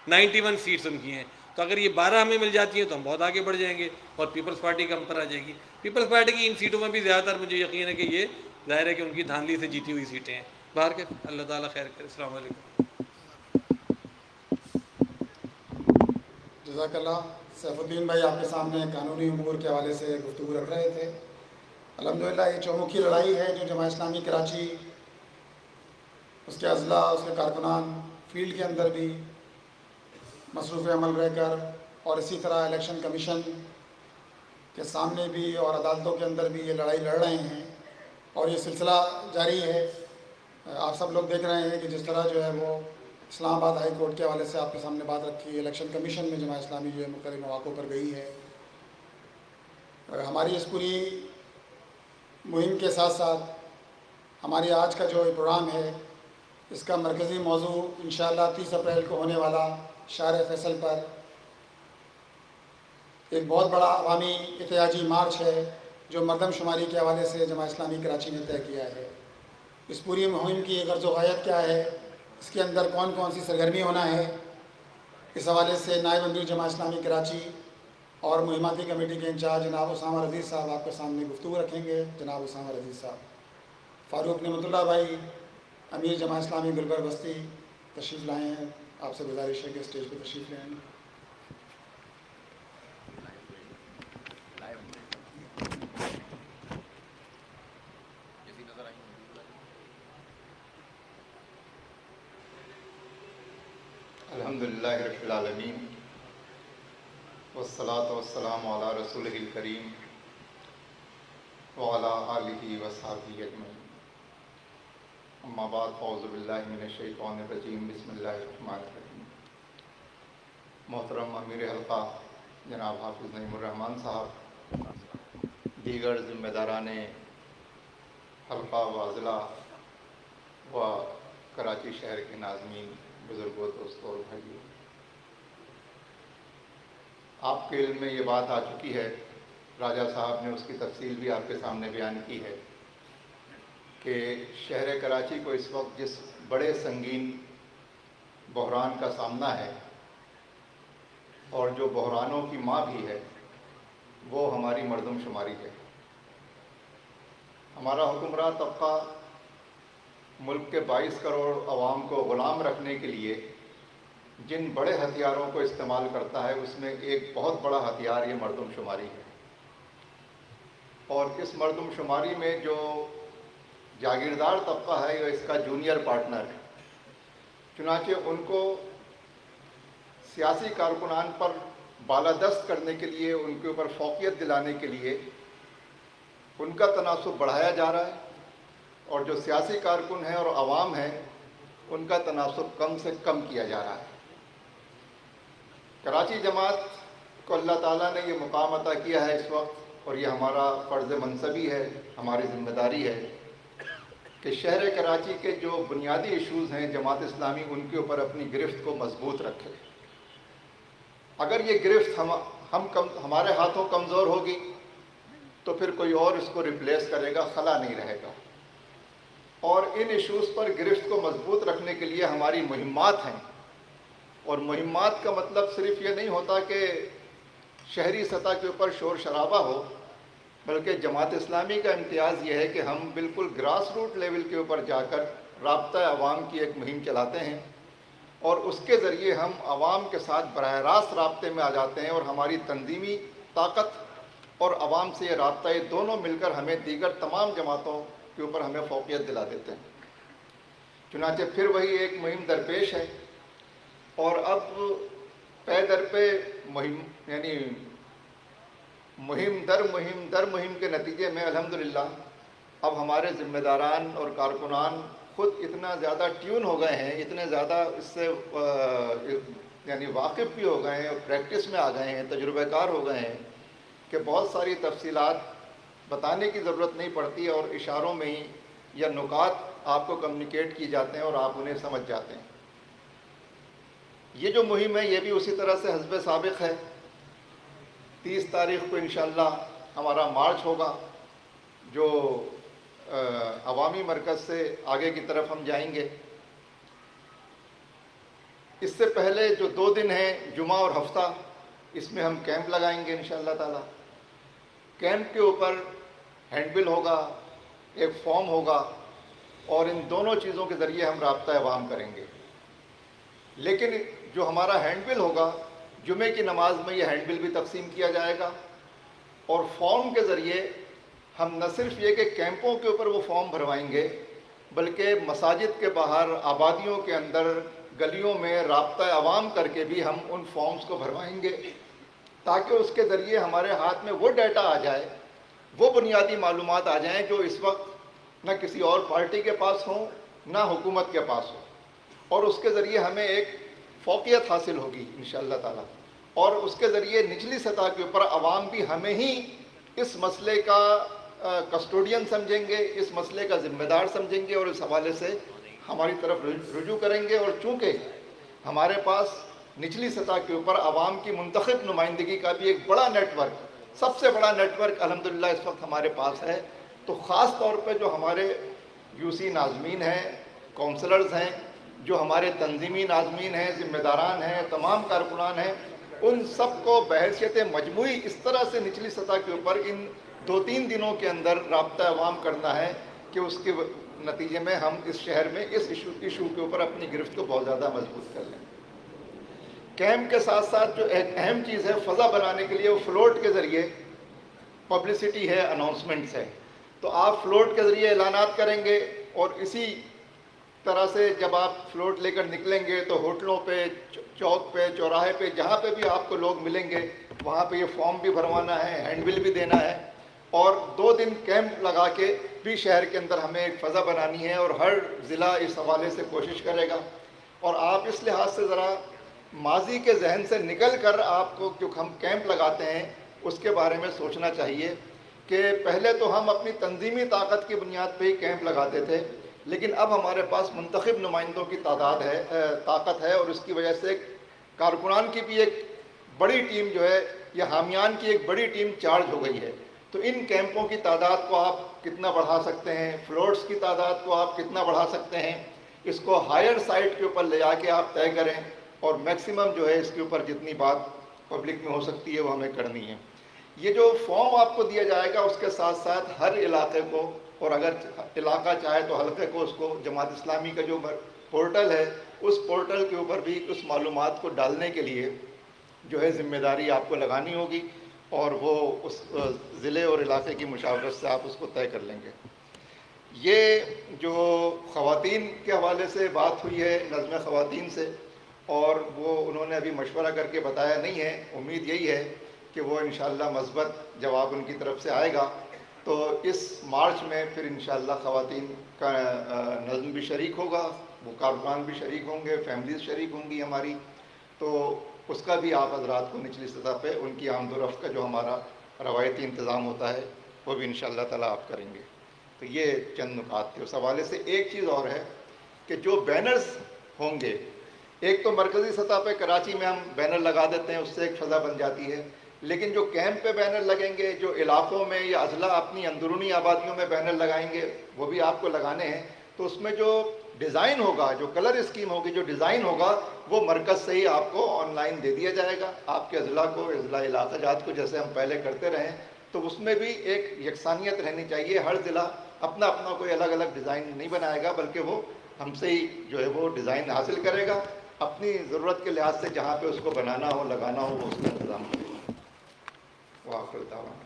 91 سیٹس ان کی ہیں. تو اگر یہ 12 ہمیں مل جاتی ہیں تو ہم بہت آگے بڑھ جائیں گے، اور پیپلز پارٹی کا ہم پر آ جائے گی. پیپلز پارٹی کی ان سیٹوں میں بھی زیادہ تر مجھے یقین ہے کہ یہ ظاہر ہے کہ ان کی دھاندلی سے جیتی ہوئی سیٹیں ہیں. باہر کے اللہ تعالیٰ خیر کرے. السلام علیکم. جزاک اللہ. سیف الدین بھائی آپ کے سامنے قانونی امور کے حوالے سے گفتگو رکھ رہے تھے. الحمدللہ یہ چومکھی لڑائی ہے جو جماعت اسلامی کراچی، اس کے اضلاع، اس کے کارکنان فیلڈ کے اندر بھی مصروف عمل رہ کر، اور اسی طرح الیکشن کمیشن کے سامنے بھی اور عدالتوں کے اندر بھی یہ لڑائی لڑ رہے ہیں، اور یہ سلسلہ جاری ہے. آپ سب لوگ دیکھ رہے ہیں کہ جس طرح جو ہے وہ اسلام آباد ہائی کورٹ کے حوالے سے آپ کے سامنے بات رکھی، الیکشن کمیشن میں جماعت اسلامی جو ہے مختلف مواقع پر گئی ہے. ہماری اس پوری مہم کے ساتھ ساتھ ہماری آج کا جو پروگرام ہے اس کا مرکزی موضوع انشاءاللہ 30 اپریل کو ہونے والا شہر فیصل پر ایک بہت بڑا عوامی احتجاجی مارچ ہے جو مردم شماری کے حوالے سے جماعت اسلامی کراچی نے طے کیا ہے. اس پوری مہم کی غرض و غایت کیا ہے، اس کے اندر کون کون سی سرگرمی ہونا ہے، اس حوالے سے نائب امیر جماعت اسلامی کراچی اور مہماتی کمیٹی کے انچارج جناب اسامہ رضی صاحب آپ کے سامنے گفتگو رکھیں گے. جناب اسامہ رضی صاحب. فاروق نعمت اللہ بھائی امیر جماعت اسلامی گلبرگ بستی تشریف لائے ہیں، آپ سے گزارش ہے کہ اسٹیج پہ تشریف لیں. الحمدللہ رب العالمین والصلاة والسلام علی رسولہ الکریم وعلی آلہ وصحبہ اجمعین. اما بعد فاعوذ باللہ من الشیطان الرجیم. بسم اللہ الرحمن الرحیم. محترم امیر حلقہ جناب حافظ نعیم الرحمن صاحب، دیگر ذمہ داران حلقہ و اضلاع و کراچی شہر کے ناظمین، بزرگوں، دوستوں اور بھائیوں، آپ کے علم میں یہ بات آ چکی ہے، راجہ صاحب نے اس کی تفصیل بھی آپ کے سامنے بیان کی ہے کہ شہر کراچی کو اس وقت جس بڑے سنگین بحران کا سامنا ہے، اور جو بحرانوں کی ماں بھی ہے، وہ ہماری مردم شماری ہے. ہمارا حکمراں طبقہ ملک کے 22 کروڑ عوام کو غلام رکھنے کے لیے جن بڑے ہتھیاروں کو استعمال کرتا ہے، اس میں ایک بہت بڑا ہتھیار یہ مردم شماری ہے. اور اس مردم شماری میں جو جاگیردار طبقہ ہے یا اس کا جونیئر پارٹنر ہے، چنانچہ ان کو سیاسی کارکنان پر بالادست کرنے کے لیے، ان کے اوپر فوقیت دلانے کے لیے ان کا تناسب بڑھایا جا رہا ہے، اور جو سیاسی کارکن ہیں اور عوام ہیں ان کا تناسب کم سے کم کیا جا رہا ہے. کراچی جماعت کو اللہ تعالیٰ نے یہ مقام عطا کیا ہے اس وقت، اور یہ ہمارا فرض منصبی ہے، ہماری ذمہ داری ہے کہ شہر کراچی کے جو بنیادی ایشوز ہیں جماعت اسلامی ان کے اوپر اپنی گرفت کو مضبوط رکھے. اگر یہ گرفت ہمارے ہاتھوں کمزور ہوگی تو پھر کوئی اور اس کو ریپلیس کرے گا، خلا نہیں رہے گا. اور ان ایشوز پر گرفت کو مضبوط رکھنے کے لیے ہماری مہمات ہیں، اور مہمات کا مطلب صرف یہ نہیں ہوتا کہ شہری سطح کے اوپر شور شرابہ ہو، بلکہ جماعت اسلامی کا امتیاز یہ ہے کہ ہم بالکل گراس روٹ لیول کے اوپر جا کر رابطہ عوام کی ایک مہم چلاتے ہیں، اور اس کے ذریعے ہم عوام کے ساتھ براہ راست رابطے میں آ جاتے ہیں، اور ہماری تنظیمی طاقت اور عوام سے یہ رابطہ، یہ دونوں مل کر ہمیں دیگر تمام جماعتوں کے اوپر ہمیں فوقیت دلا دیتے ہیں. چنانچہ پھر وہی ایک مہم درپیش ہے، اور اب پے در پہ مہم، یعنی مہم در مہم کے نتیجے میں الحمدللہ اب ہمارے ذمہ داران اور کارکنان خود اتنا زیادہ ٹیون ہو گئے ہیں، اتنے زیادہ اس سے یعنی واقف بھی ہو گئے ہیں اور پریکٹس میں آ گئے ہیں، تجربہ کار ہو گئے ہیں کہ بہت ساری تفصیلات بتانے کی ضرورت نہیں پڑتی اور اشاروں میں ہی یا نکات آپ کو کمیونیکیٹ کی جاتے ہیں اور آپ انہیں سمجھ جاتے ہیں۔ یہ جو مہم ہے یہ بھی اسی طرح سے حسب سابق ہے۔ 30 تاریخ کو انشاءاللہ ہمارا مارچ ہوگا جو عوامی مرکز سے آگے کی طرف ہم جائیں گے۔ اس سے پہلے جو 2 دن ہیں جمعہ اور ہفتہ، اس میں ہم کیمپ لگائیں گے انشاءاللہ تعالی۔ کیمپ کے اوپر ہینڈ بل ہوگا، ایک فارم ہوگا اور ان دونوں چیزوں کے ذریعے ہم رابطہ عوام کریں گے۔ لیکن جو ہمارا ہینڈ بل ہوگا، جمعے کی نماز میں یہ ہینڈ بل بھی تقسیم کیا جائے گا اور فارم کے ذریعے ہم نہ صرف یہ کہ کیمپوں کے اوپر وہ فارم بھروائیں گے بلکہ مساجد کے باہر، آبادیوں کے اندر، گلیوں میں رابطہ عوام کر کے بھی ہم ان فارمز کو بھروائیں گے تاکہ اس کے ذریعے ہمارے ہاتھ میں وہ ڈیٹا آ جائے، وہ بنیادی معلومات آ جائیں جو اس وقت نہ کسی اور پارٹی کے پاس ہوں نہ حکومت کے پاس ہوں، اور اس کے ذریعے ہمیں ایک فوقیت حاصل ہوگی انشاءاللہ تعالی، اور اس کے ذریعے نچلی سطح کے اوپر عوام بھی ہمیں ہی اس مسئلے کا کسٹوڈین سمجھیں گے، اس مسئلے کا ذمہ دار سمجھیں گے اور اس حوالے سے ہماری طرف رجوع کریں گے۔ اور چونکہ ہمارے پاس نچلی سطح کے اوپر عوام کی منتخب نمائندگی کا بھی ایک بڑا نیٹ ورک، سب سے بڑا نیٹ ورک الحمدللہ اس وقت ہمارے پاس ہے، تو خاص طور پہ جو ہمارے یو سی ناظمین ہیں، کونسلرز ہیں، جو ہمارے تنظیمی ناظمین ہیں، ذمہ داران ہیں، تمام کارکنان ہیں، ان سب کو بحیثیت مجموعی اس طرح سے نچلی سطح کے اوپر ان 2-3 دنوں کے اندر رابطہ عوام کرنا ہے کہ اس کے نتیجے میں ہم اس شہر میں اس ایشو کے اوپر اپنی گرفت کو بہت زیادہ مضبوط کر لیں۔ کیمپ کے ساتھ ساتھ جو ایک اہم چیز ہے فضا بنانے کے لیے، وہ فلوٹ کے ذریعے پبلسٹی ہے، اناؤنسمنٹس ہے، تو آپ فلوٹ کے ذریعے اعلانات کریں گے اور اسی طرح سے جب آپ فلوٹ لے کر نکلیں گے تو ہوٹلوں پہ، چوک پہ، چوراہے پہ، جہاں پہ بھی آپ کو لوگ ملیں گے وہاں پہ یہ فارم بھی بھروانا ہے، ہینڈ بل بھی دینا ہے، اور 2 دن کیمپ لگا کے بھی شہر کے اندر ہمیں ایک فضا بنانی ہے اور ہر ضلع اس حوالے سے کوشش کرے گا۔ اور آپ اس لحاظ سے ذرا ماضی کے ذہن سے نکل کر آپ کو جو ہم کیمپ لگاتے ہیں اس کے بارے میں سوچنا چاہیے کہ پہلے تو ہم اپنی تنظیمی طاقت کی بنیاد پہ ہی کیمپ لگاتے تھے، لیکن اب ہمارے پاس منتخب نمائندوں کی طاقت ہے اور اس کی وجہ سے کارکنان کی بھی ایک بڑی ٹیم جو ہے، یا حامیان کی ایک بڑی ٹیم چارج ہو گئی ہے۔ تو ان کیمپوں کی تعداد کو آپ کتنا بڑھا سکتے ہیں، فلوٹس کی تعداد کو آپ کتنا بڑھا سکتے ہیں، اس کو ہائر سائٹ کے اوپر لے جا کے آپ طے کریں اور میکسیمم جو ہے اس کے اوپر جتنی بات پبلک میں ہو سکتی ہے وہ ہمیں کرنی ہے۔ یہ جو فارم آپ کو دیا جائے گا اس کے ساتھ ساتھ ہر علاقے کو، اور اگر علاقہ چاہے تو حلقے کو، اس کو جماعت اسلامی کا جو پورٹل ہے اس پورٹل کے اوپر بھی اس معلومات کو ڈالنے کے لیے جو ہے ذمہ داری آپ کو لگانی ہوگی اور وہ اس ضلع اور علاقے کی مشاورت سے آپ اس کو طے کر لیں گے۔ یہ جو خواتین کے حوالے سے بات ہوئی ہے نظم خواتین سے، اور وہ انہوں نے ابھی مشورہ کر کے بتایا نہیں ہے، امید یہی ہے کہ وہ انشاءاللہ مثبت جواب ان کی طرف سے آئے گا، تو اس مارچ میں پھر انشاءاللہ خواتین کا نظم بھی شریک ہوگا، وہ کارکنان بھی شریک ہوں گے، فیملیز شریک ہوں گی ہماری، تو اس کا بھی آپ حضرات کو نچلی سطح پہ ان کی آمد و رفت کا جو ہمارا روایتی انتظام ہوتا ہے وہ بھی انشاءاللہ تعالیٰ آپ کریں گے۔ تو یہ چند نکات تھے۔ اس حوالے سے ایک چیز اور ہے کہ جو بینرز ہوں گے، ایک تو مرکزی سطح پہ کراچی میں ہم بینر لگا دیتے ہیں، اس سے ایک فضا بن جاتی ہے، لیکن جو کیمپ پہ بینر لگیں گے، جو علاقوں میں یا اضلاع اپنی اندرونی آبادیوں میں بینر لگائیں گے، وہ بھی آپ کو لگانے ہیں، تو اس میں جو ڈیزائن ہوگا، جو کلر اسکیم ہوگی، جو ڈیزائن ہوگا، وہ مرکز سے ہی آپ کو آن لائن دے دیا جائے گا آپ کے اضلاع کو، اضلاع علاقہ جات کو، جیسے ہم پہلے کرتے رہے، تو اس میں بھی ایک یکسانیت رہنی چاہیے۔ ہر ضلع اپنا کوئی الگ الگ ڈیزائن نہیں بنائے گا، بلکہ وہ ہم سے ہی جو ہے وہ ڈیزائن حاصل کرے گا، اپنی ضرورت کے لحاظ سے جہاں پہ اس کو بنانا ہو، لگانا ہو، وہ اس کا انتظام کرے گا۔ وآخر دعوانا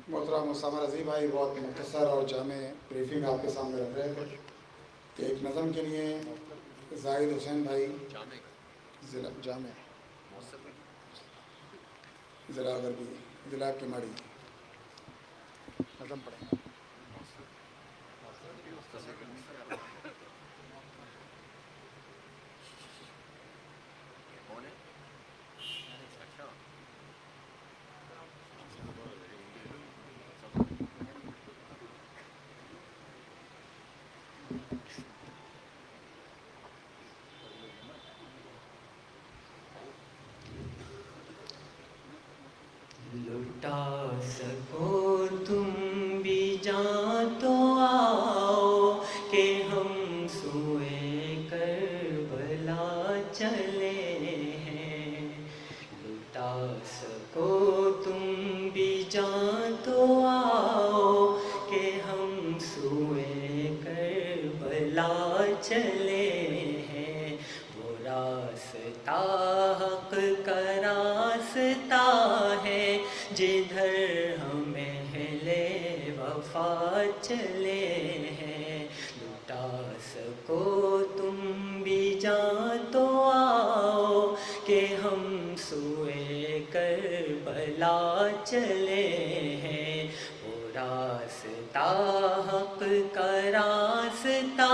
محترم اسامہ رضی بھائی بہت مختصر اور جامع بریفنگ آپ کے سامنے رکھ رہے تھے کہ ایک نظم کے لیے زاہد حسین بھائی ضلع جامع ضلع غربی ضلع کیماڑی نظم پڑھیں. لٹا سکو تم بھی جان تو آؤ کہ ہم سوئے کربلا چلے ہیں. لٹا سکو تم بھی جان تو آؤ کہ ہم سوئے کربلا چلے ہیں. وہ راستہ حق کا راستہ ہے جدھر ہم اہل وفا چلے ہیں. لٹا سکو تم بھی جان تو آؤ کہ ہم سوئے کربلا چلے ہیں. وہ راستہ حق کا راستہ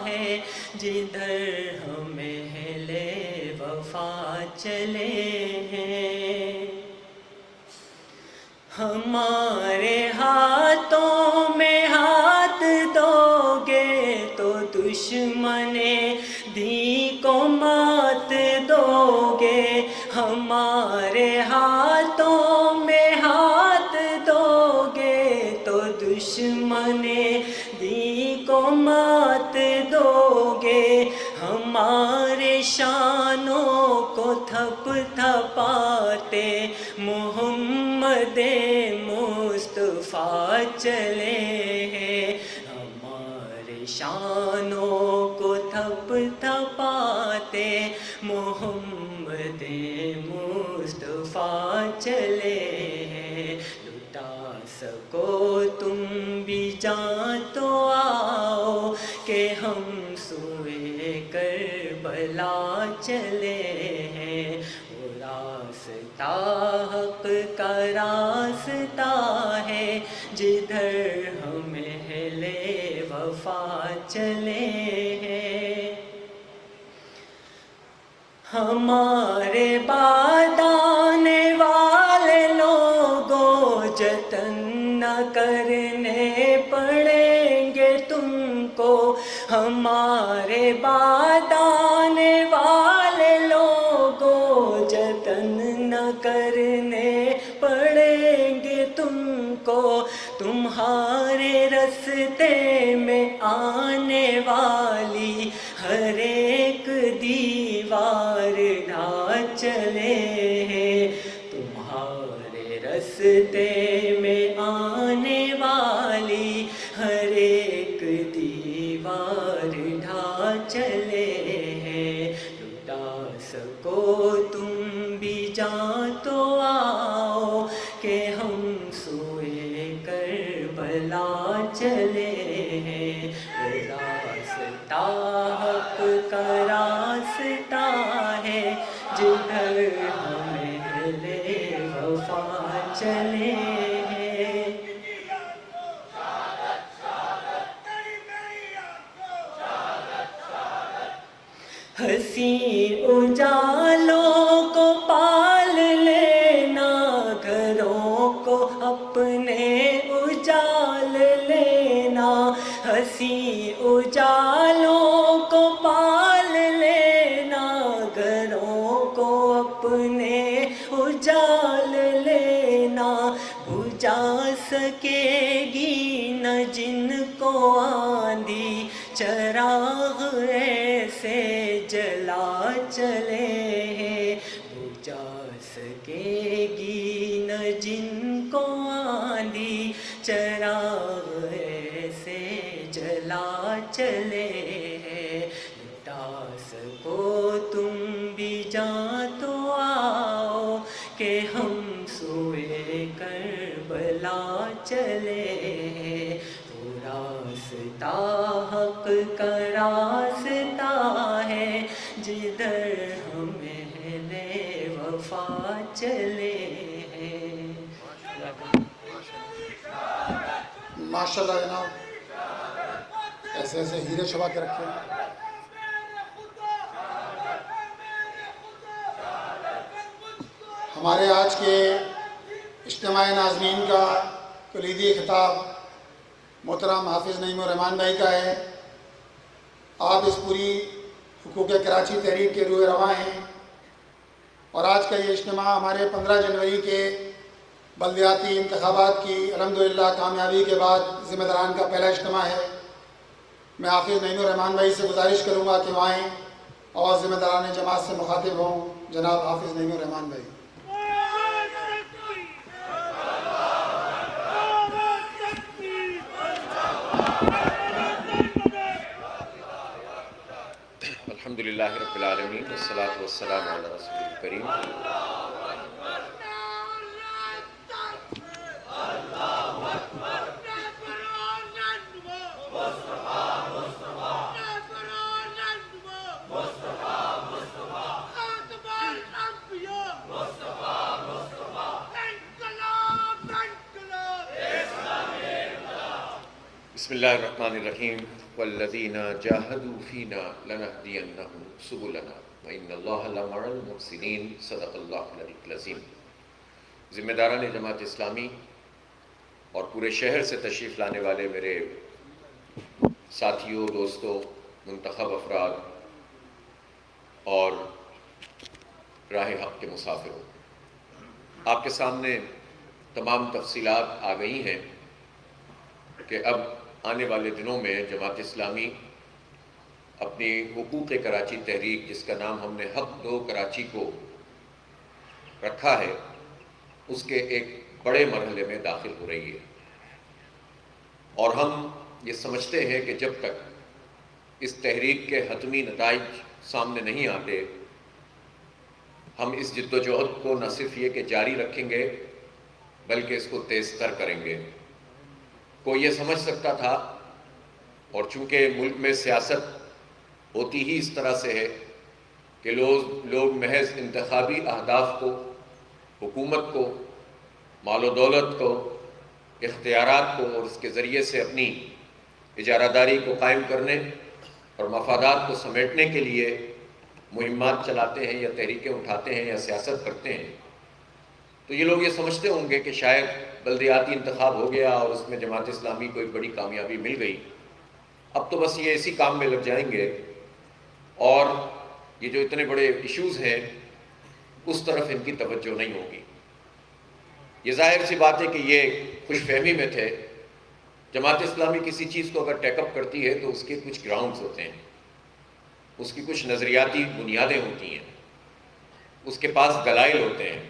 ہے جدھر ہم اہل وفا چلے ہیں. ہمارے ہاتھوں میں ہاتھ دو گے تو دشمن دین کو مات دو گے. ہمارے ہاتھوں میں ہاتھ دو گے تو دشمن دین کو مات دو گے. ہمارے شانوں کو تھپ تھپاتے محمد مصطفیٰ چلے ہیں. ہمارے شانوں کو تھپ تھپاتے محمد مصطفیٰ چلے ہیں. لٹا سکو تم بھی جان تو آؤ کہ ہم سوئے کربلا چلے ہیں. وہ راستہ حق کا راستہ ہے جدھر ہم اہل وفا چلے ہیں. ہمارے بعد آنے والے لوگوں جتن نہ کرنے پڑیں گے تم کو. ہمارے بعد آنے والے لوگوں جتن نہ کرنے پڑیں گے تم کو. تمہارے رستے میں آنے والی ہر ایک دیوار ڈھا چلے ہیں. تمہارے رستے میں آنے والی ہر ایک دیوار ڈھا چلے ہیں. لٹا سکو تم بھی جان تو آؤ کہ ہم سوئے کربلا چلے ہیں. راستہ حق کا راستہ ہے جدھر ہم اہل وفا چلے ہیں. حسین اجالوں کو پال لینا گھروں کو اپنے اجال لینا. حسین اجالوں کو پال لینا گھروں کو اپنے اجال لینا. بجھا سکے گی نہ جن کو آندھی چراغ ایسے جلا چلے ہیں. بجھا سکے گی نہ جن کو آندھی چراغ ایسے جلا چلے ہیں. لٹا سکو تم بھی جان تو آؤ کہ ہم سوئے کربلا چلے ہیں. وہ راستہ حق کا راستہ ہے در ہمیں لے وفا چلے ہیں. ماشاءاللہ جناب، ایسے ایسے ہیرے چھپا کے رکھے ہیں. ہمارے آج کے اجتماع ناظرین کا کلیدی خطاب محترم حافظ نعیم الرحمان بھائی کا ہے. آپ اس پوری حقوق کراچی تحریک کے روح رواں ہیں، اور آج کا یہ اجتماع ہمارے 15 جنوری کے بلدیاتی انتخابات کی الحمدللہ کامیابی کے بعد ذمہ داران کا پہلا اجتماع ہے. میں حافظ نعیم الرحمان بھائی سے گزارش کروں گا کہ وہ آئیں اور ذمہ داران جماعت سے مخاطب ہوں. جناب حافظ نعیم الرحمان بھائی. الحمدللہ رب العالمین والصلاة والسلام علی رسول الکریم. بسم اللہ الرحمن الرحیم. والذین جاہدوا فینا لنہدینہم سبلنا وان اللہ لمع المحسنین. صدق اللہ العلی العظیم. ذمہ داران جماعت اسلامی اور پورے شہر سے تشریف لانے والے میرے ساتھیوں، دوستوں، منتخب افراد اور راہ حق کے مسافروں، آپ کے سامنے تمام تفصیلات آ گئی ہیں کہ اب آنے والے دنوں میں جماعت اسلامی اپنی حقوق کراچی تحریک، جس کا نام ہم نے حق دو کراچی کو رکھا ہے، اس کے ایک بڑے مرحلے میں داخل ہو رہی ہے. اور ہم یہ سمجھتے ہیں کہ جب تک اس تحریک کے حتمی نتائج سامنے نہیں آتے، ہم اس جد و جہد کو نہ صرف یہ کہ جاری رکھیں گے بلکہ اس کو تیز تر کریں گے. کوئی یہ سمجھ سکتا تھا، اور چونکہ ملک میں سیاست ہوتی ہی اس طرح سے ہے کہ لوگ محض انتخابی اہداف کو، حکومت کو، مال و دولت کو، اختیارات کو، اور اس کے ذریعے سے اپنی اجارہ داری کو قائم کرنے اور مفادات کو سمیٹنے کے لیے مہمات چلاتے ہیں یا تحریکیں اٹھاتے ہیں یا سیاست کرتے ہیں. تو یہ لوگ یہ سمجھتے ہوں گے کہ شاید بلدیاتی انتخاب ہو گیا اور اس میں جماعت اسلامی کو ایک بڑی کامیابی مل گئی، اب تو بس یہ اسی کام میں لگ جائیں گے اور یہ جو اتنے بڑے ایشوز ہیں اس طرف ان کی توجہ نہیں ہوگی. یہ ظاہر سی بات ہے کہ یہ خوش فہمی میں تھے. جماعت اسلامی کسی چیز کو اگر ٹیک اپ کرتی ہے تو اس کے کچھ گراؤنڈز ہوتے ہیں، اس کی کچھ نظریاتی بنیادیں ہوتی ہیں، اس کے پاس دلائل ہوتے ہیں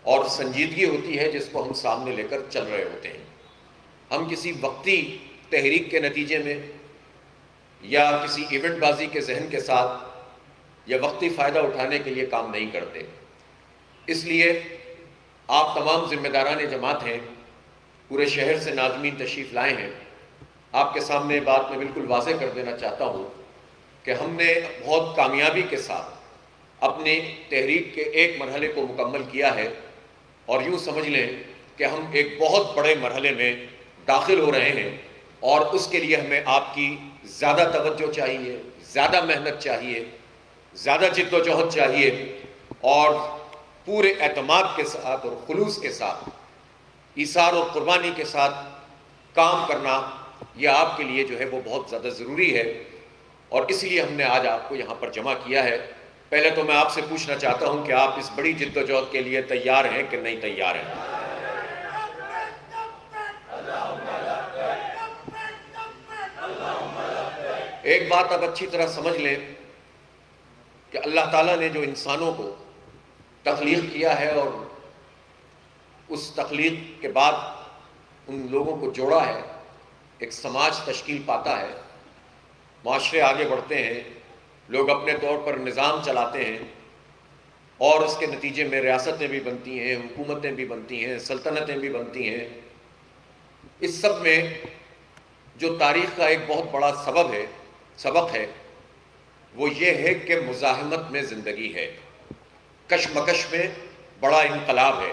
اور سنجیدگی ہوتی ہے جس کو ہم سامنے لے کر چل رہے ہوتے ہیں. ہم کسی وقتی تحریک کے نتیجے میں یا کسی ایونٹ بازی کے ذہن کے ساتھ یا وقتی فائدہ اٹھانے کے لیے کام نہیں کرتے. اس لیے آپ تمام ذمہ داران جماعت ہیں، پورے شہر سے ناظمین تشریف لائے ہیں. آپ کے سامنے بات میں بالکل واضح کر دینا چاہتا ہوں کہ ہم نے بہت کامیابی کے ساتھ اپنی تحریک کے ایک مرحلے کو مکمل کیا ہے، اور یوں سمجھ لیں کہ ہم ایک بہت بڑے مرحلے میں داخل ہو رہے ہیں، اور اس کے لیے ہمیں آپ کی زیادہ توجہ چاہیے، زیادہ محنت چاہیے، زیادہ جد و جہد چاہیے، اور پورے اعتماد کے ساتھ اور خلوص کے ساتھ، ایثار اور قربانی کے ساتھ کام کرنا یہ آپ کے لیے جو ہے وہ بہت زیادہ ضروری ہے. اور اس لیے ہم نے آج آپ کو یہاں پر جمع کیا ہے. پہلے تو میں آپ سے پوچھنا چاہتا ہوں کہ آپ اس بڑی جد و جہد کے لیے تیار ہیں کہ نہیں تیار ہیں؟ ایک بات اب اچھی طرح سمجھ لیں کہ اللہ تعالیٰ نے جو انسانوں کو تخلیق کیا ہے اور اس تخلیق کے بعد ان لوگوں کو جوڑا ہے، ایک سماج تشکیل پاتا ہے، معاشرے آگے بڑھتے ہیں، لوگ اپنے طور پر نظام چلاتے ہیں، اور اس کے نتیجے میں ریاستیں بھی بنتی ہیں، حکومتیں بھی بنتی ہیں، سلطنتیں بھی بنتی ہیں. اس سب میں جو تاریخ کا ایک بہت بڑا سبق ہے وہ یہ ہے کہ مزاحمت میں زندگی ہے، کشمکش میں بڑا انقلاب ہے،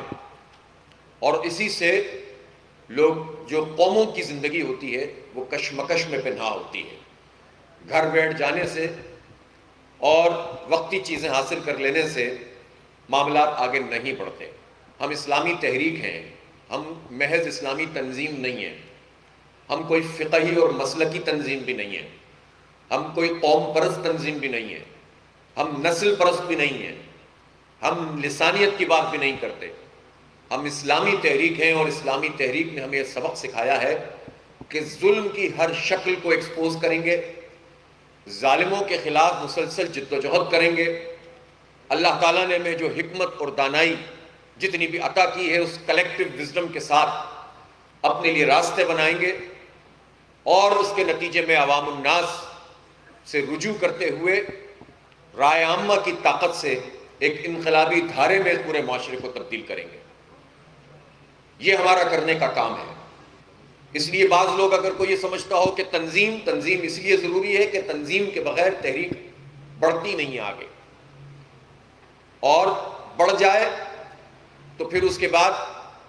اور اسی سے لوگ جو قوموں کی زندگی ہوتی ہے وہ کشمکش میں پنہا ہوتی ہے۔ گھر بیٹھ جانے سے اور وقتی چیزیں حاصل کر لینے سے معاملات آگے نہیں بڑھتے۔ ہم اسلامی تحریک ہیں، ہم محض اسلامی تنظیم نہیں ہیں، ہم کوئی فقہی اور مسلکی تنظیم بھی نہیں ہیں، ہم کوئی قوم پرست تنظیم بھی نہیں ہیں، ہم نسل پرست بھی نہیں ہیں، ہم لسانیت کی بات بھی نہیں کرتے، ہم اسلامی تحریک ہیں، اور اسلامی تحریک نے ہمیں یہ سبق سکھایا ہے کہ ظلم کی ہر شکل کو ایکسپوز کریں گے، ظالموں کے خلاف مسلسل جد و جہد کریں گے۔ اللہ تعالیٰ نے ہمیں جو حکمت اور دانائی جتنی بھی عطا کی ہے اس کلیکٹیو وزڈم کے ساتھ اپنے لیے راستے بنائیں گے، اور اس کے نتیجے میں عوام الناس سے رجوع کرتے ہوئے رائے عامہ کی طاقت سے ایک انقلابی دھارے میں پورے معاشرے کو تبدیل کریں گے۔ یہ ہمارا کرنے کا کام ہے۔ اس لیے بعض لوگ اگر کوئی یہ سمجھتا ہو کہ تنظیم اس لیے ضروری ہے کہ تنظیم کے بغیر تحریک بڑھتی نہیں آگے، اور بڑھ جائے تو پھر اس کے بعد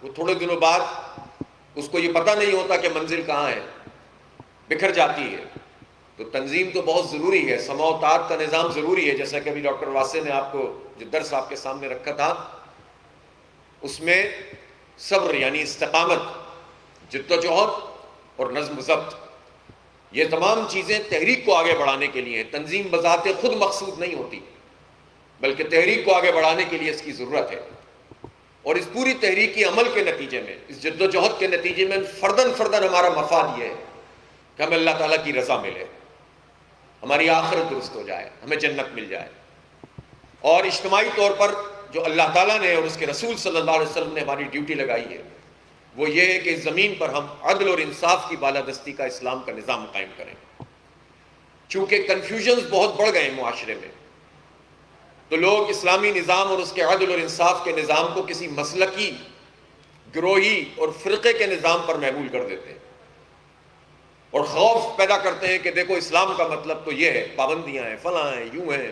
وہ تھوڑے دنوں بعد اس کو یہ پتہ نہیں ہوتا کہ منزل کہاں ہے، بکھر جاتی ہے۔ تو تنظیم تو بہت ضروری ہے، سماع و طاعت کا نظام ضروری ہے، جیسا کہ ابھی ڈاکٹر واسع نے آپ کو جو درس آپ کے سامنے رکھا تھا اس میں صبر یعنی استقامت، جد و جہد اور نظم و ضبط، یہ تمام چیزیں تحریک کو آگے بڑھانے کے لیے ہیں۔ تنظیم بذات خود مقصود نہیں ہوتی، بلکہ تحریک کو آگے بڑھانے کے لیے اس کی ضرورت ہے، اور اس پوری تحریکی عمل کے نتیجے میں، اس جد و جہد کے نتیجے میں فرداً ہمارا مفاد یہ ہے کہ ہمیں اللہ تعالیٰ کی رضا ملے، ہماری آخرت درست ہو جائے، ہمیں جنت مل جائے۔ اور اجتماعی طور پر جو اللہ تعالیٰ نے اور اس کے رسول صلی اللہ علیہ وسلم نے ہماری ڈیوٹی لگائی ہے وہ یہ ہے کہ اس زمین پر ہم عدل اور انصاف کی بالادستی کا اسلام کا نظام قائم کریں۔ چونکہ کنفیوژنز بہت بڑھ گئے ہیں معاشرے میں، تو لوگ اسلامی نظام اور اس کے عدل اور انصاف کے نظام کو کسی مسلکی، گروہی اور فرقے کے نظام پر محمول کر دیتے ہیں، اور خوف پیدا کرتے ہیں کہ دیکھو اسلام کا مطلب تو یہ ہے، پابندیاں ہیں، فلاں ہیں، یوں ہیں،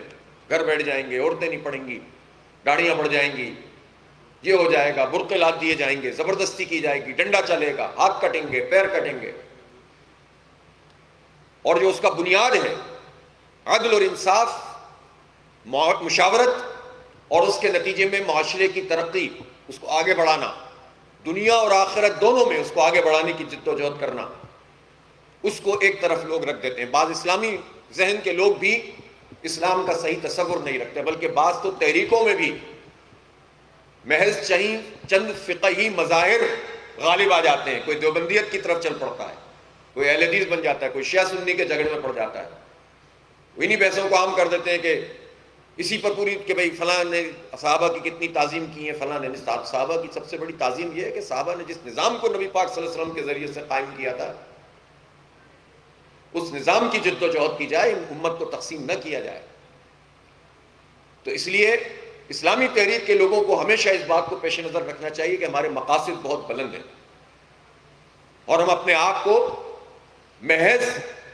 گھر بیٹھ جائیں گے، عورتیں نہیں پڑھیں گی، داڑیاں بڑھ جائیں گی، یہ ہو جائے گا، برقع لاد دیے جائیں گے، زبردستی کی جائے گی، ڈنڈا چلے گا، ہاتھ کٹیں گے، پیر کٹیں گے۔ اور جو اس کا بنیاد ہے عدل اور انصاف، مشاورت، اور اس کے نتیجے میں معاشرے کی ترقی، اس کو آگے بڑھانا، دنیا اور آخرت دونوں میں اس کو آگے بڑھانے کی جد و جہد کرنا، اس کو ایک طرف لوگ رکھ دیتے ہیں۔ بعض اسلامی ذہن کے لوگ بھی اسلام کا صحیح تصور نہیں رکھتے، بلکہ بعض تو تحریکوں میں بھی محض چند فقہی مظاہر غالب آ جاتے ہیں۔ کوئی دیوبندیت کی طرف چل پڑتا ہے، کوئی اہل حدیث بن جاتا ہے، کوئی شیعہ سنی کے جھگڑے میں پڑ جاتا ہے، انہی بحثوں کو عام کر دیتے ہیں کہ اسی پر پوری کہ بھئی فلاں نے صحابہ کی کتنی تعظیم کی ہے، فلاں نے صحابہ کی سب سے بڑی تعظیم یہ ہے کہ صحابہ نے جس نظام کو نبی پاک صلی اللہ علیہ وسلم کے ذریعے سے قائم کیا تھا اس نظام کی جد و جہد کی جائے، امت کو تقسیم نہ کیا جائے۔ تو اس لیے اسلامی تحریک کے لوگوں کو ہمیشہ اس بات کو پیش نظر رکھنا چاہیے کہ ہمارے مقاصد بہت بلند ہیں، اور ہم اپنے آپ کو محض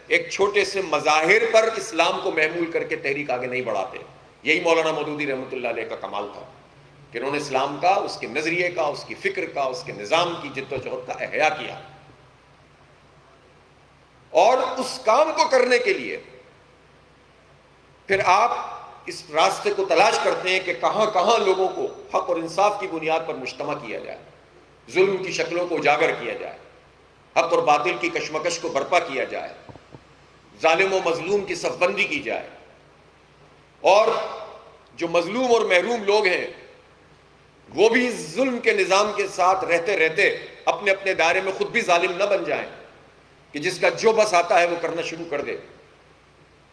ایک چھوٹے سے مظاہر پر اسلام کو محمول کر کے تحریک آگے نہیں بڑھاتے۔ یہی مولانا مودودی رحمۃ اللہ علیہ کا کمال تھا کہ انہوں نے اسلام کا، اس کے نظریے کا، اس کی فکر کا، اس کے نظام کی جد و جہد کا احیا کیا، اور اس کام کو کرنے کے لیے پھر آپ اس راستے کو تلاش کرتے ہیں کہ کہاں کہاں لوگوں کو حق اور انصاف کی بنیاد پر مجتمع کیا جائے، ظلم کی شکلوں کو اجاگر کیا جائے، حق اور باطل کی کشمکش کو برپا کیا جائے، ظالم و مظلوم کی صف بندی کی جائے، اور جو مظلوم اور محروم لوگ ہیں وہ بھی ظلم کے نظام کے ساتھ رہتے رہتے اپنے اپنے دائرے میں خود بھی ظالم نہ بن جائیں کہ جس کا جو بس آتا ہے وہ کرنا شروع کر دے۔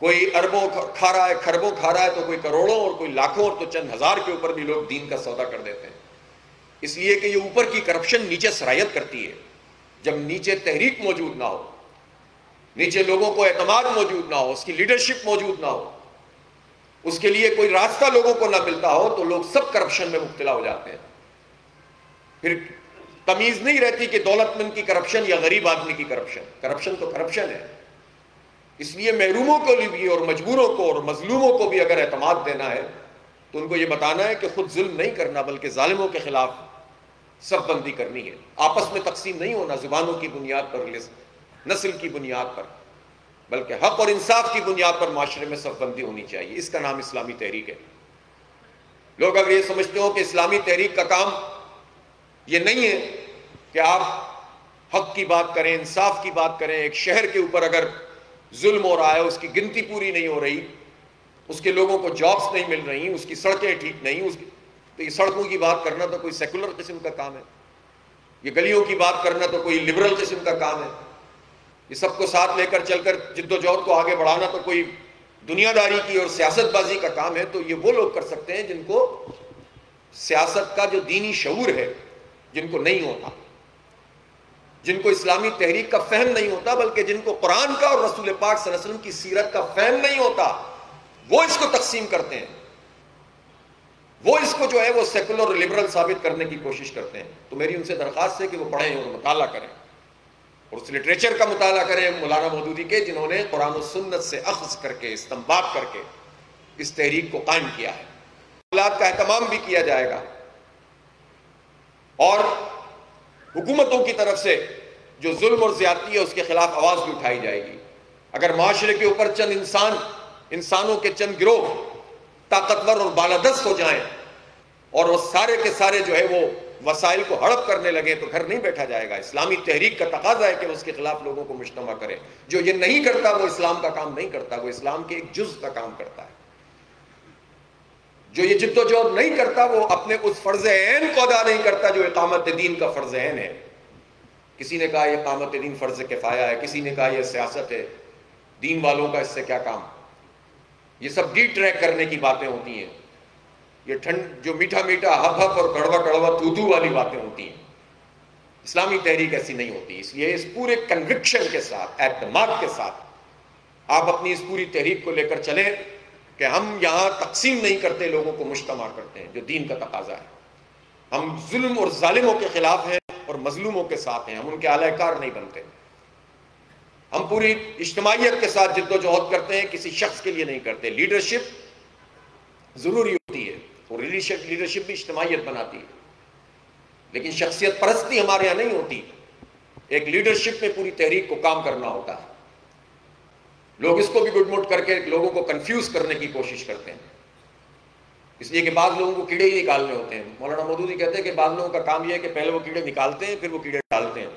کوئی اربوں کھا رہا ہے، کھربوں کھا رہا ہے، تو کوئی کروڑوں اور کوئی لاکھوں اور تو چند ہزار کے اوپر بھی لوگ دین کا سودا کر دیتے ہیں، اس لیے کہ یہ اوپر کی کرپشن نیچے سرایت کرتی ہے۔ جب نیچے تحریک موجود نہ ہو، نیچے لوگوں کو اعتماد موجود نہ ہو، اس کی لیڈرشپ موجود نہ ہو، اس کے لیے کوئی راستہ لوگوں کو نہ ملتا ہو، تو لوگ سب کرپشن میں مبتلا ہو جاتے ہیں۔ پھر تمیز نہیں رہتی کہ دولت مند کی کرپشن یا غریب آدمی کی کرپشن، کرپشن تو کرپشن ہے۔ اس لیے محروموں کو بھی اور مجبوروں کو اور مظلوموں کو بھی اگر اعتماد دینا ہے تو ان کو یہ بتانا ہے کہ خود ظلم نہیں کرنا بلکہ ظالموں کے خلاف صف بندی کرنی ہے. آپس میں تقسیم نہیں ہونا زبانوں کی بنیاد پر, نسل کی بنیاد پر, بلکہ حق اور انصاف کی بنیاد پر معاشرے میں صف بندی ہونی چاہیے. اس کا نام اسلامی تحریک ہے. لوگ اگر یہ سمجھتے ہو کہ اسلامی تحریک کا کام یہ نہیں ہے کہ آپ حق کی بات کریں, انصاف کی بات کریں, ایک شہر کے اوپر اگر ظلم ہو رہا ہے, اس کی گنتی پوری نہیں ہو رہی, اس کے لوگوں کو جابز نہیں مل رہی, اس کی سڑکیں ٹھیک نہیں, تو یہ سڑکوں کی بات کرنا تو کوئی سیکولر قسم کا کام ہے, یہ گلیوں کی بات کرنا تو کوئی لبرل قسم کا کام ہے, یہ سب کو ساتھ لے کر چل کر جد و جہد کو آگے بڑھانا تو کوئی دنیا داری کی اور سیاست بازی کا کام ہے. تو یہ وہ لوگ کر سکتے ہیں جن کو سیاست کا جو دینی شعور ہے جن کو نہیں ہوتا, جن کو اسلامی تحریک کا فہم نہیں ہوتا, بلکہ جن کو قرآن کا اور رسول پاک صلی اللہ علیہ وسلم کی سیرت کا فہم نہیں ہوتا, وہ اس کو تقسیم کرتے ہیں, وہ اس کو جو ہے وہ سیکولر اور لبرل ثابت کرنے کی کوشش کرتے ہیں. تو میری ان سے درخواست ہے کہ وہ پڑھیں اور مطالعہ کریں اور اس لٹریچر کا مطالعہ کریں مولانا مودودی کے, جنہوں نے قرآن و سنت سے اخذ کر کے استنباط کر کے اس تحریک کو قائم کیا ہے. اولاد کا اہتمام بھی کیا جائے گا اور حکومتوں کی طرف سے جو ظلم اور زیادتی ہے اس کے خلاف آواز بھی اٹھائی جائے گی. اگر معاشرے کے اوپر چند انسانوں کے چند گروہ طاقتور اور بالادست ہو جائیں اور وہ سارے کے سارے جو ہے وہ وسائل کو ہڑپ کرنے لگے تو گھر نہیں بیٹھا جائے گا. اسلامی تحریک کا تقاضا ہے کہ اس کے خلاف لوگوں کو مجتمع کرے. جو یہ نہیں کرتا وہ اسلام کا کام نہیں کرتا, وہ اسلام کے ایک جز کا کام کرتا ہے. جو یہ جد و جہد نہیں کرتا وہ اپنے اس فرض عین کو ادا نہیں کرتا جو اقامت دین کا فرض عین ہے. کسی نے کہا یہ اقامت دین فرض کفایہ ہے, کسی نے کہا یہ سیاست ہے, دین والوں کا اس سے کیا کام. یہ سب ڈی ٹریک کرنے کی باتیں ہوتی ہیں, یہ جو میٹھا میٹھا ہپ ہپ اور کڑوا کڑوا تھو تھو والی باتیں ہوتی ہیں. اسلامی تحریک ایسی نہیں ہوتی. اس لیے اس پورے کنوکشن کے ساتھ, اعتماد کے ساتھ آپ اپنی اس پوری تحریک کو لے کر چلیں کہ ہم یہاں تقسیم نہیں کرتے, لوگوں کو مجتمع کرتے ہیں جو دین کا تقاضا ہے. ہم ظلم اور ظالموں کے خلاف ہیں اور مظلوموں کے ساتھ ہیں, ہم ان کے اعلی کار نہیں بنتے. ہم پوری اجتماعیت کے ساتھ جد و جہد کرتے ہیں, کسی شخص کے لیے نہیں کرتے. لیڈرشپ ضروری ہوتی ہے اور لیڈرشپ بھی اجتماعیت بناتی ہے, لیکن شخصیت پرستی ہمارے یہاں نہیں ہوتی. ایک لیڈرشپ میں پوری تحریک کو کام کرنا ہوتا ہے. لوگ اس کو بھی گڈ مٹ کر کے لوگوں کو کنفیوز کرنے کی کوشش کرتے ہیں, اس لیے کہ بعض لوگوں کو کیڑے ہی نکالنے ہوتے ہیں. مولانا مودودی کہتے ہیں کہ بعض لوگوں کا کام یہ ہے کہ پہلے وہ کیڑے نکالتے ہیں پھر وہ کیڑے ڈالتے ہیں,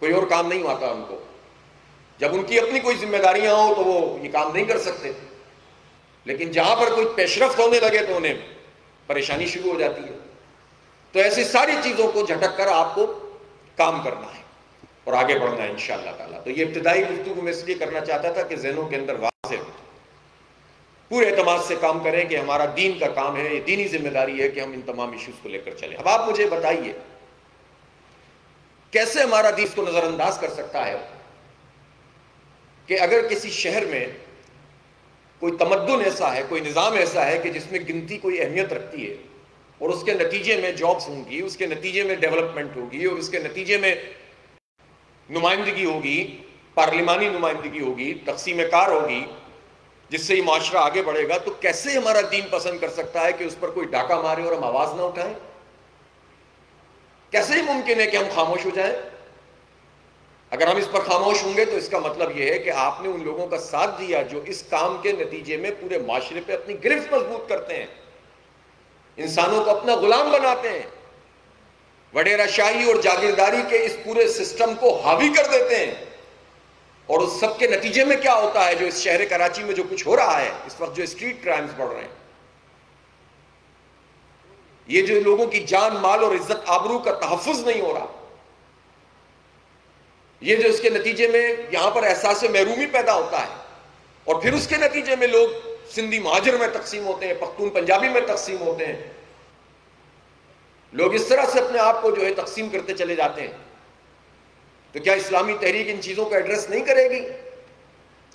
کوئی اور کام نہیں آتا ان کو. جب ان کی اپنی کوئی ذمہ داریاں ہوں تو وہ یہ کام نہیں کر سکتے, لیکن جہاں پر کوئی پیشرفت ہونے لگے تو انہیں پریشانی شروع ہو جاتی ہے. تو ایسی ساری چیزوں کو جھٹک کر آپ کو کام کرنا ہے اور آگے بڑھنا ہے انشاءاللہ تعالیٰ. تو یہ ابتدائی گفتگو میں اس لیے کرنا چاہتا تھا کہ ذہنوں کے اندر واضح ہو, پورے اعتماد سے کام کریں کہ ہمارا دین کا کام ہے, یہ دینی ذمہ داری ہے کہ ہم ان تمام ایشوز کو لے کر چلیں. اب آپ مجھے بتائیے کیسے ہمارا دین اس کو نظر انداز کر سکتا ہے کہ اگر کسی شہر میں کوئی تمدن ایسا ہے, کوئی نظام ایسا ہے کہ جس میں گنتی کوئی اہمیت رکھتی ہے اور اس کے نتیجے میں جابز ہوں گی, اس کے نتیجے میں ڈیولپمنٹ ہوگی اور اس کے نتیجے میں نمائندگی ہوگی, پارلیمانی نمائندگی ہوگی, تقسیم کار ہوگی, جس سے یہ معاشرہ آگے بڑھے گا, تو کیسے ہمارا دین پسند کر سکتا ہے کہ اس پر کوئی ڈاکہ مارے اور ہم آواز نہ اٹھائیں؟ کیسے ہی ممکن ہے کہ ہم خاموش ہو جائیں؟ اگر ہم اس پر خاموش ہوں گے تو اس کا مطلب یہ ہے کہ آپ نے ان لوگوں کا ساتھ دیا جو اس کام کے نتیجے میں پورے معاشرے پہ اپنی گرفت مضبوط کرتے ہیں, انسانوں کو اپنا غلام بناتے ہیں, وڈیرا شاہی اور جاگیرداری کے اس پورے سسٹم کو حاوی کر دیتے ہیں. اور اس سب کے نتیجے میں کیا ہوتا ہے جو اس شہر کراچی میں جو کچھ ہو رہا ہے اس وقت, جو اسٹریٹ کرائمز بڑھ رہے ہیں, یہ جو لوگوں کی جان مال اور عزت آبرو کا تحفظ نہیں ہو رہا, یہ جو اس کے نتیجے میں یہاں پر احساس محرومی پیدا ہوتا ہے اور پھر اس کے نتیجے میں لوگ سندھی مہاجر میں تقسیم ہوتے ہیں, پختون پنجابی میں تقسیم ہوتے ہیں, لوگ اس طرح سے اپنے آپ کو جو ہے تقسیم کرتے چلے جاتے ہیں. تو کیا اسلامی تحریک ان چیزوں کو ایڈریس نہیں کرے گی؟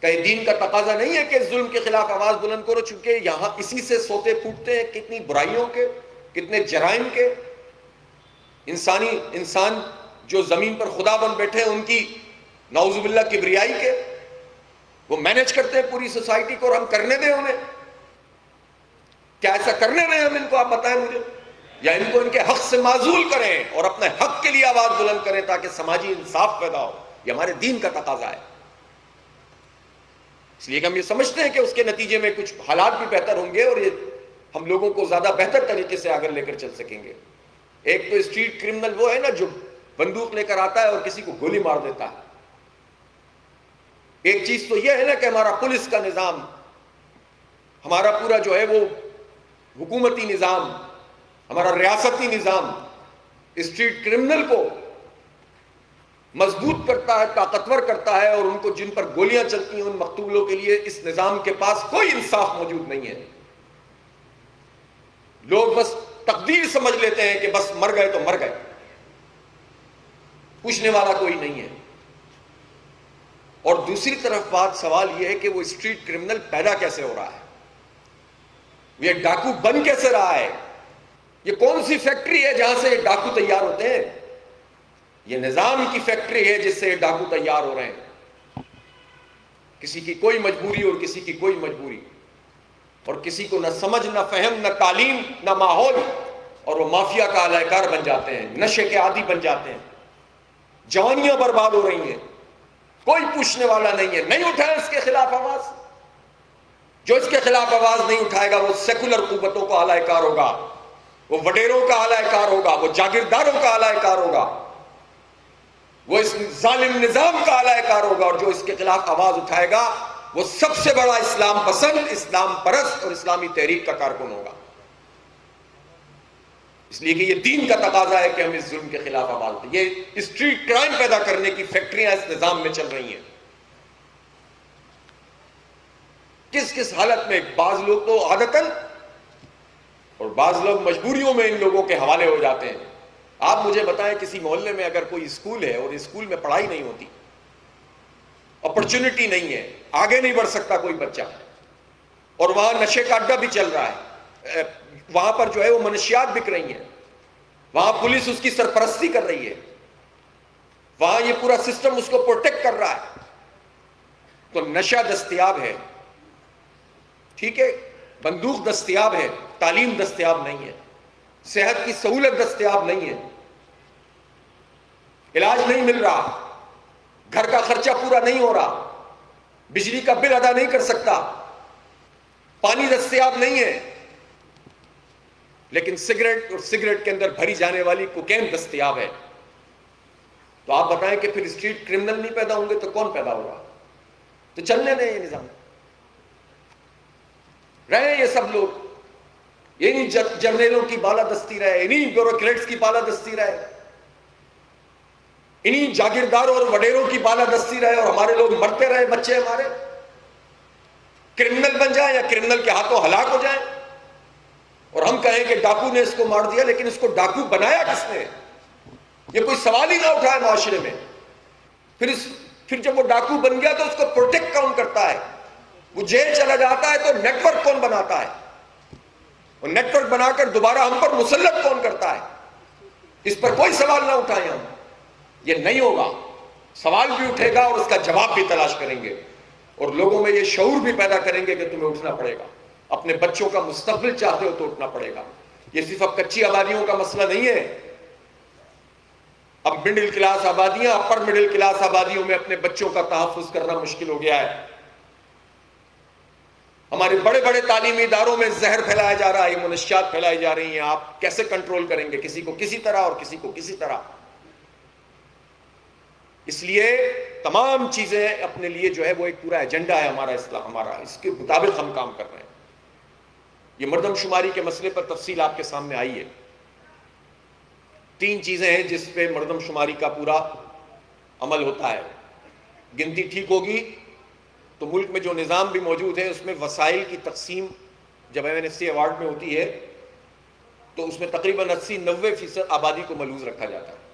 کہ دین کا تقاضا نہیں ہے کہ ظلم کے خلاف آواز بلند کرو, چونکہ یہاں اسی سے سوتے پھوٹتے ہیں کتنی برائیوں کے, کتنے جرائم کے. انسان جو زمین پر خدا بن بیٹھے ہیں ان کی نعوذ باللہ کبریائی کے, وہ مینج کرتے ہیں پوری سوسائٹی کو، اور ہم کرنے دیں انہیں؟ کیا ایسا کرنے دیں ہم ان کو؟ آپ بتائیں مجھے. یا ان کو ان کے حق سے معزول کریں اور اپنے حق کے لیے آواز بلند کریں تاکہ سماجی انصاف پیدا ہو. یہ ہمارے دین کا تقاضا ہے. اس لیے کہ ہم یہ سمجھتے ہیں کہ اس کے نتیجے میں کچھ حالات بھی بہتر ہوں گے اور یہ ہم لوگوں کو زیادہ بہتر طریقے سے آگے لے کر چل سکیں گے. ایک تو اسٹریٹ کرمنل وہ ہے نا جو بندوق لے کر آتا ہے اور کسی کو گولی مار دیتا ہے. ایک چیز تو یہ ہے نا کہ ہمارا پولیس کا نظام، ہمارا پورا جو ہے وہ حکومتی نظام، ہمارا ریاستی نظام اسٹریٹ کرمنل کو مضبوط کرتا ہے، طاقتور کرتا ہے، اور ان کو جن پر گولیاں چلتی ہیں ان مقتولوں کے لیے اس نظام کے پاس کوئی انصاف موجود نہیں ہے. لوگ بس تقدیر سمجھ لیتے ہیں کہ بس مر گئے تو مر گئے، پوچھنے والا کوئی نہیں ہے. اور دوسری طرف سوال یہ ہے کہ وہ اسٹریٹ کرمنل پیدا کیسے ہو رہا ہے، یہ ڈاکو بن کیسے رہا ہے، یہ کون سی فیکٹری ہے جہاں سے یہ ڈاکو تیار ہوتے ہیں؟ یہ نظام کی فیکٹری ہے جس سے یہ ڈاکو تیار ہو رہے ہیں. کسی کی کوئی مجبوری اور کسی کی کوئی مجبوری، اور کسی کو نہ سمجھ نہ فہم نہ تعلیم نہ ماحول، اور وہ مافیا کا اہلِ کار بن جاتے ہیں، نشے کے عادی بن جاتے ہیں. جوانیاں برباد ہو رہی ہیں، کوئی پوچھنے والا نہیں ہے. نہیں اٹھائے اس کے خلاف آواز. جو اس کے خلاف آواز نہیں اٹھائے گا وہ سیکولر قوتوں کا اعلی کار ہوگا، وہ وڈیروں کا اعلی کار ہوگا، وہ جاگیرداروں کا اعلی کار ہوگا، وہ اس ظالم نظام کا اعلی کار ہوگا. اور جو اس کے خلاف آواز اٹھائے گا وہ سب سے بڑا اسلام پسند، اسلام پرست اور اسلامی تحریک کا کارکن ہوگا. اس لیے کہ یہ دین کا تقاضا ہے کہ ہم اس ظلم کے خلاف آواز دیں. یہ اسٹریٹ کرائم پیدا کرنے کی فیکٹریاں اس نظام میں چل رہی ہیں. کس کس حالت میں بعض لوگ تو عادتاً اور بعض لوگ مجبوریوں میں ان لوگوں کے حوالے ہو جاتے ہیں. آپ مجھے بتائیں کسی محلے میں اگر کوئی اسکول ہے اور اسکول میں پڑھائی نہیں ہوتی، اپرچونٹی نہیں ہے، آگے نہیں بڑھ سکتا کوئی بچہ، اور وہاں نشے کا اڈا بھی چل رہا ہے، وہاں پر جو ہے وہ منشیات بک رہی ہیں، وہاں پولیس اس کی سرپرستی کر رہی ہے، وہاں یہ پورا سسٹم اس کو پروٹیکٹ کر رہا ہے، تو نشہ دستیاب ہے، ٹھیک ہے، بندوق دستیاب ہے، تعلیم دستیاب نہیں ہے، صحت کی سہولت دستیاب نہیں ہے، علاج نہیں مل رہا، گھر کا خرچہ پورا نہیں ہو رہا، بجلی کا بل ادا نہیں کر سکتا، پانی دستیاب نہیں ہے، لیکن سگریٹ اور سگریٹ کے اندر بھری جانے والی کوکین دستیاب ہے. تو آپ بتائیں کہ پھر اسٹریٹ کرمنل نہیں پیدا ہوں گے تو کون پیدا ہوگا؟ تو چلنے دیں یہ نظام، رہے یہ سب لوگ، انہی جرنیلوں کی بالادستی رہے، انہی بیوروکریٹس کی بالادستی رہے، انہی جاگیرداروں اور وڈیروں کی بالادستی رہے، اور ہمارے لوگ مرتے رہے، بچے ہمارے کرمنل بن جائیں یا کرمنل کے ہاتھوں ہلاک ہو جائیں، اور ہم کہیں کہ ڈاکو نے اس کو مار دیا، لیکن اس کو ڈاکو بنایا کس نے؟ یہ کوئی سوال ہی نہ اٹھائے معاشرے میں. پھر جب وہ ڈاکو بن گیا تو اس کو پروٹیکٹ کون کرتا ہے؟ وہ جیل چلا جاتا ہے تو نیٹ ورک کون بناتا ہے؟ اور نیٹ ورک بنا کر دوبارہ ہم پر مسلط کون کرتا ہے؟ اس پر کوئی سوال نہ اٹھائیں ہم. یہ نہیں ہوگا. سوال بھی اٹھے گا اور اس کا جواب بھی تلاش کریں گے، اور لوگوں میں یہ شعور بھی پیدا کریں گے کہ تمہیں اٹھنا پڑے گا، اپنے بچوں کا مستقبل چاہتے ہو تو اٹھنا پڑے گا. یہ صرف اب کچی آبادیوں کا مسئلہ نہیں ہے، اب مڈل کلاس آبادیاں، اپر مڈل کلاس آبادیوں میں اپنے بچوں کا تحفظ کرنا مشکل ہو گیا ہے. ہمارے بڑے بڑے تعلیمی اداروں میں زہر پھیلایا جا رہا ہے، منشیات پھیلائی جا رہی ہیں. آپ کیسے کنٹرول کریں گے کسی کو کسی طرح اور کسی کو کسی طرح؟ اس لیے تمام چیزیں اپنے لیے جو ہے وہ ایک پورا ایجنڈا ہے ہمارا اسلام، ہمارا اس کے مطابق ہم کام کر رہے ہیں. یہ مردم شماری کے مسئلے پر تفصیل آپ کے سامنے آئی ہے. 3 چیزیں ہیں جس پہ مردم شماری کا پورا عمل ہوتا ہے. گنتی ٹھیک ہوگی تو ملک میں جو نظام بھی موجود ہے اس میں وسائل کی تقسیم جب MNFC ایوارڈ میں ہوتی ہے تو اس میں تقریباً 80-90% آبادی کو ملحوظ رکھا جاتا ہے.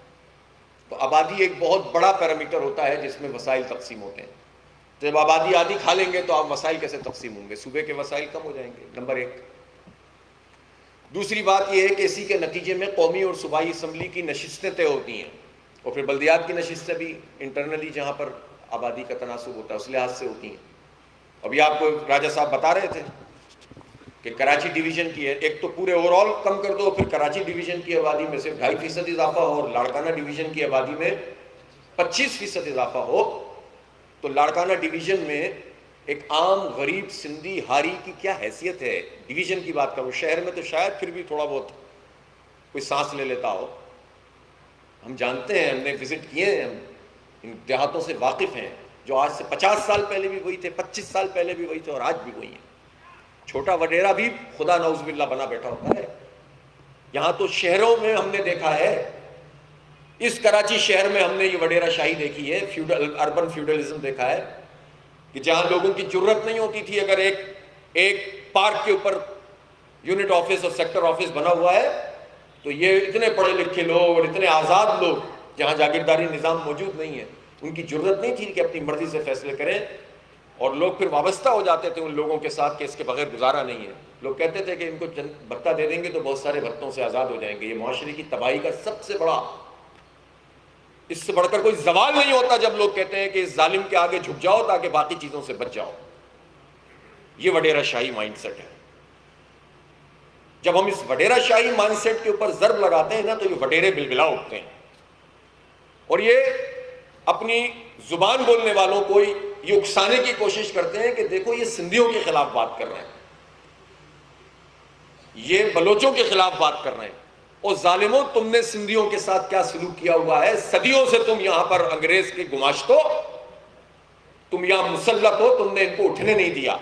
تو آبادی ایک بہت بڑا پیرامیٹر ہوتا ہے جس میں وسائل تقسیم ہوتے ہیں. تو جب آبادی آدھی کھا لیں گے تو آپ وسائل کیسے تقسیم ہوں گے؟ صوبے کے وسائل کم ہو جائیں گے، نمبر 1. دوسری بات یہ ہے کہ اسی کے نتیجے میں قومی اور صوبائی اسمبلی کی نشستیں طے ہوتی ہیں، اور پھر بلدیات کی نشستیں بھی انٹرنلی جہاں پر آبادی کا تناسب ہوتا ہے اس لحاظ سے ہوتی ہیں. ابھی آپ کو راجہ صاحب بتا رہے تھے کہ کراچی ڈویژن کی ہے، ایک تو پورے اوور آل کم کر دو، پھر کراچی ڈویژن کی آبادی میں سے 2.5% اضافہ ہو اور لاڑکانہ ڈویژن کی آبادی میں 25% اضافہ ہو، تو لاڑکانہ ڈویژن میں ایک عام غریب سندھی ہاری کی کیا حیثیت ہے؟ ڈویژن کی بات کروں، شہر میں تو شاید پھر بھی تھوڑا بہت کوئی سانس لے لیتا ہو. ہم جانتے ہیں، ہم نے وزٹ کیے ہیں، ہم ان دیہاتوں سے واقف ہیں جو آج سے 50 سال پہلے بھی وہی تھے، 25 سال پہلے بھی وہی تھے اور آج بھی وہی ہیں. چھوٹا وڈیرا بھی خدا نعوذ باللہ بنا بیٹھا ہوتا ہے. یہاں تو شہروں میں ہم نے دیکھا ہے، اس کراچی شہر میں ہم نے یہ وڈیرا شاہی دیکھی ہے، اربن فیوڈلزم دیکھا ہے کہ جہاں لوگوں کی ضرورت نہیں ہوتی تھی، اگر ایک پارک کے اوپر یونٹ آفس اور سیکٹر آفس بنا ہوا ہے تو یہ اتنے پڑھے لکھے لوگ اور اتنے آزاد لوگ جہاں جاگیرداری نظام موجود نہیں ہے، ان کی ضرورت نہیں تھی کہ اپنی مرضی سے فیصلے کریں، اور لوگ پھر وابستہ ہو جاتے تھے ان لوگوں کے ساتھ کہ اس کے بغیر گزارا نہیں ہے. لوگ کہتے تھے کہ ان کو چند بھتہ دے دیں گے تو بہت سارے بھتوں سے آزاد ہو جائیں گے. یہ معاشرے کی تباہی کا سب سے بڑا، اس سے بڑھ کر کوئی زوال نہیں ہوتا جب لوگ کہتے ہیں کہ اس ظالم کے آگے جھک جاؤ تاکہ باقی چیزوں سے بچ جاؤ. یہ وڈیرا شاہی مائنڈ سیٹ ہے. جب ہم اس وڈیرا شاہی مائنڈ سیٹ کے اوپر ضرب لگاتے ہیں نا تو یہ وڈیرے بلبلا اٹھتے ہیں، اور یہ اپنی زبان بولنے والوں کو یہ اکسانے کی کوشش کرتے ہیں کہ دیکھو یہ سندھیوں کے خلاف بات کر رہے ہیں، یہ بلوچوں کے خلاف بات کر رہے ہیں. اور ظالموں، تم نے سندھیوں کے ساتھ کیا سلوک کیا ہوا ہے؟ صدیوں سے تم یہاں پر انگریز کے گماشت ہو، تم یہاں مسلط ہو، تم نے ان کو اٹھنے نہیں دیا،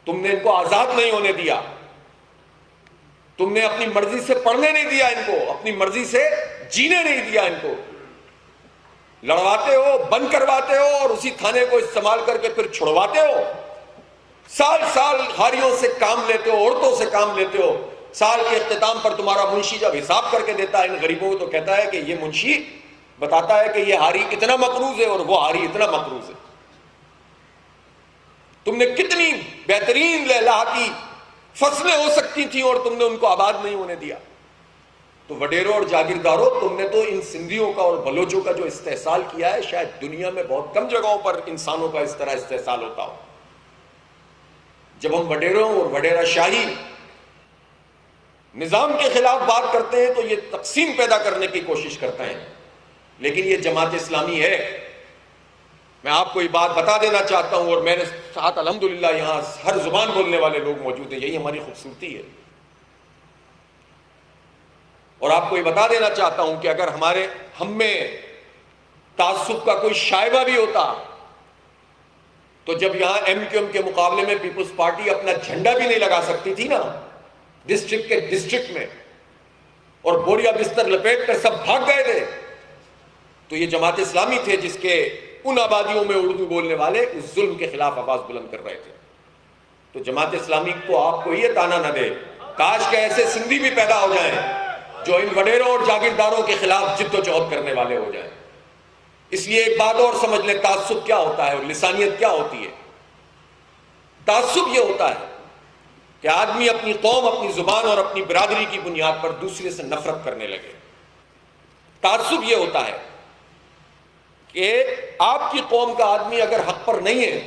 تم نے ان کو آزاد نہیں ہونے دیا، تم نے اپنی مرضی سے پڑھنے نہیں دیا ان کو، اپنی مرضی سے جینے نہیں دیا ان کو. لڑواتے ہو، بند کرواتے ہو اور اسی تھانے کو استعمال کر کے پھر چھڑواتے ہو. سال سال ہاریوں سے کام لیتے ہو، عورتوں سے کام لیتے ہو. سال کے اختتام پر تمہارا منشی جب حساب کر کے دیتا ہے ان غریبوں کو تو کہتا ہے کہ یہ منشی بتاتا ہے کہ یہ ہاری اتنا مقروض ہے اور وہ ہاری اتنا مقروض ہے. تم نے کتنی بہترین لہلاتی فصلیں ہو سکتی تھیں اور تم نے ان کو آباد نہیں ہونے دیا. تو وڈیروں اور جاگیرداروں، تم نے تو ان سندھیوں کا اور بلوچوں کا جو استحصال کیا ہے، شاید دنیا میں بہت کم جگہوں پر انسانوں کا اس طرح استحصال ہوتا ہو. جب ہم وڈیروں اور وڈیرا شاہی نظام کے خلاف بات کرتے ہیں تو یہ تقسیم پیدا کرنے کی کوشش کرتے ہیں. لیکن یہ جماعت اسلامی ہے. میں آپ کو یہ بات بتا دینا چاہتا ہوں، اور میرے ساتھ الحمدللہ یہاں ہر زبان بولنے والے لوگ موجود ہیں، یہی ہماری خوبصورتی ہے. اور آپ کو یہ بتا دینا چاہتا ہوں کہ اگر ہم میں تعصب کا کوئی شائبہ بھی ہوتا تو جب یہاں ایم کیو ایم کے مقابلے میں پیپلز پارٹی اپنا جھنڈا بھی نہیں لگا سکتی تھی نا ڈسٹرکٹ میں، اور بوریا بستر لپیٹ کر سب بھاگ گئے تھے، تو یہ جماعت اسلامی تھے جس کے ان آبادیوں میں اردو بولنے والے اس ظلم کے خلاف آواز بلند کر رہے تھے. تو جماعت اسلامی کو آپ کو یہ تانا نہ دے، کاش کہ ایسے سندھی بھی پیدا ہو جائیں جو ان وڈیروں اور جاگیرداروں کے خلاف جد و جہد کرنے والے ہو جائیں. اس لیے ایک بات اور سمجھ لیں، تعصب کیا ہوتا ہے اور لسانیت کیا ہوتی ہے. تعصب یہ ہوتا ہے کہ آدمی اپنی قوم، اپنی زبان اور اپنی برادری کی بنیاد پر دوسرے سے نفرت کرنے لگے. تعصب یہ ہوتا ہے کہ آپ کی قوم کا آدمی اگر حق پر نہیں ہے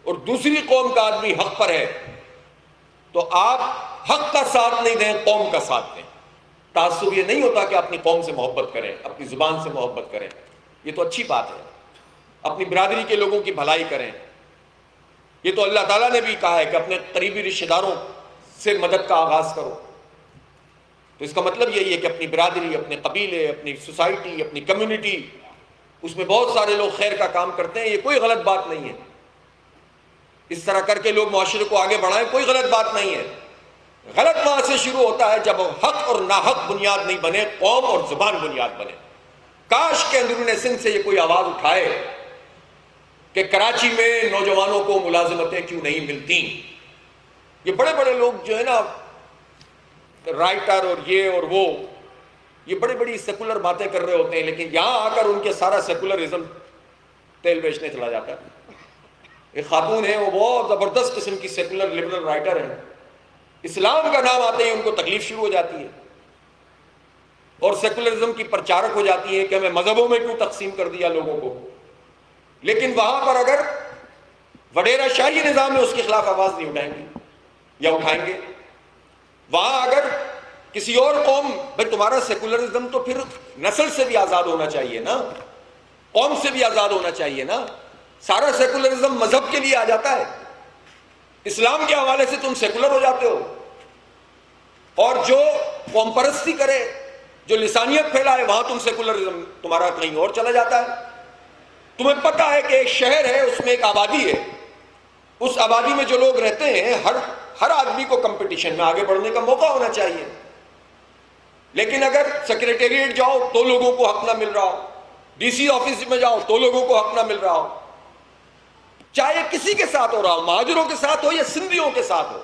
اور دوسری قوم کا آدمی حق پر ہے تو آپ حق کا ساتھ نہیں دیں، قوم کا ساتھ دیں. تعصب یہ نہیں ہوتا کہ اپنی قوم سے محبت کریں، اپنی زبان سے محبت کریں، یہ تو اچھی بات ہے. اپنی برادری کے لوگوں کی بھلائی کریں، یہ تو اللہ تعالیٰ نے بھی کہا ہے کہ اپنے قریبی رشتہ داروں سے مدد کا آغاز کرو. تو اس کا مطلب یہی ہے کہ اپنی برادری، اپنے قبیلے، اپنی سوسائٹی، اپنی کمیونٹی، اس میں بہت سارے لوگ خیر کا کام کرتے ہیں، یہ کوئی غلط بات نہیں ہے. اس طرح کر کے لوگ معاشرے کو آگے بڑھائیں، کوئی غلط بات نہیں ہے. غلط وہاں سے شروع ہوتا ہے جب حق اور ناحق بنیاد نہیں بنے، قوم اور زبان بنیاد بنے. کاش کے اندرون سندھ سے یہ کوئی آواز اٹھائے کہ کراچی میں نوجوانوں کو ملازمتیں کیوں نہیں ملتی. یہ بڑے بڑے لوگ جو ہے نا، رائٹر اور یہ اور وہ، یہ بڑی بڑی سیکولر باتیں کر رہے ہوتے ہیں، لیکن یہاں آ کر ان کے سارا سیکولرزم تیل بیچنے چلا جاتا ہے. ایک خاتون ہے، وہ بہت زبردست قسم کی سیکولر لبرل رائٹر ہیں، اسلام کا نام آتے ہی ان کو تکلیف شروع ہو جاتی ہے اور سیکولرزم کی پرچارک ہو جاتی ہے کہ ہمیں مذہبوں میں کیوں تقسیم کر دیا لوگوں کو. لیکن وہاں پر اگر وڈیرا شاہی نظام میں اس کے خلاف آواز نہیں اٹھائیں گے یا اٹھائیں گے. وہاں اگر کسی اور قوم، بھائی تمہارا سیکولرزم تو پھر نسل سے بھی آزاد ہونا چاہیے نا، قوم سے بھی آزاد ہونا چاہیے نا. سارا سیکولرزم مذہب کے لیے آ جاتا ہے، اسلام کے حوالے سے تم سیکولر ہو جاتے ہو. اور جو قوم پرستی کرے، جو لسانیت پھیلائے، وہاں تم سیکولرزم تمہارا کہیں اور چلا جاتا ہے. تمہیں پتہ ہے کہ ایک شہر ہے، اس میں ایک آبادی ہے، اس آبادی میں جو لوگ رہتے ہیں ہر آدمی کو کمپٹیشن میں آگے بڑھنے کا موقع ہونا چاہیے. لیکن اگر سیکریٹریٹ جاؤ تو لوگوں کو حق نہ مل رہا ہو، ڈی سی آفس میں جاؤ تو لوگوں کو حق نہ مل رہا ہو، چاہے کسی کے ساتھ ہو رہا ہو، مہاجروں کے ساتھ ہو یا سندھیوں کے ساتھ ہو،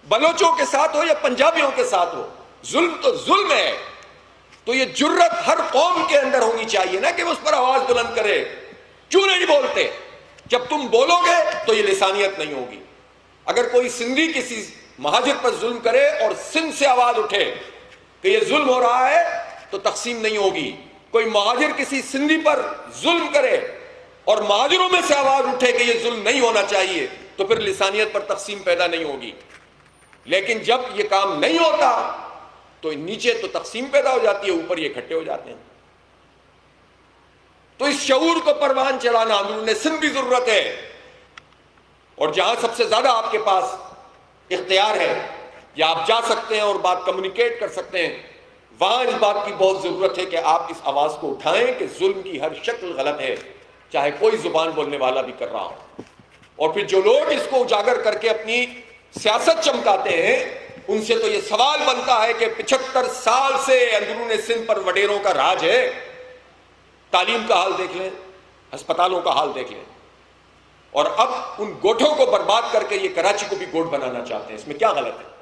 بلوچوں کے ساتھ ہو یا پنجابیوں کے ساتھ ہو، ظلم تو ظلم ہے. تو یہ جرت ہر قوم کے اندر ہونی چاہیے نا کہ وہ اس پر آواز بلند کرے. کیوں نہیں بولتے؟ جب تم بولو گے تو یہ لسانیت نہیں ہوگی. اگر کوئی سندھی کسی مہاجر پر ظلم کرے اور سندھ سے آواز اٹھے کہ یہ ظلم ہو رہا ہے تو تقسیم نہیں ہوگی. کوئی مہاجر کسی سندھی پر ظلم کرے اور مہاجروں میں سے آواز اٹھے کہ یہ ظلم نہیں ہونا چاہیے تو پھر لسانیت پر تقسیم پیدا نہیں ہوگی. لیکن جب یہ کام نہیں ہوتا تو نیچے تو تقسیم پیدا ہو جاتی ہے، اوپر یہ اکٹھے ہو جاتے ہیں. تو اس شعور کو پروان چلانا اندرون سندھ بھی ضرورت ہے. اور جہاں سب سے زیادہ آپ کے پاس اختیار ہے یا آپ جا سکتے ہیں اور بات کمیونیکیٹ کر سکتے ہیں، وہاں اس بات کی بہت ضرورت ہے کہ آپ اس آواز کو اٹھائیں کہ ظلم کی ہر شکل غلط ہے، چاہے کوئی زبان بولنے والا بھی کر رہا ہو. اور پھر جو لوگ اس کو اجاگر کر کے اپنی سیاست چمکاتے ہیں، ان سے تو یہ سوال بنتا ہے کہ 75 سال سے اندرون سندھ پر وڈیروں کا راج ہے. تعلیم کا حال دیکھ لیں، ہسپتالوں کا حال دیکھ لیں، اور اب ان گوٹھوں کو برباد کر کے یہ کراچی کو بھی گوٹھ بنانا چاہتے ہیں. اس میں کیا غلط ہے؟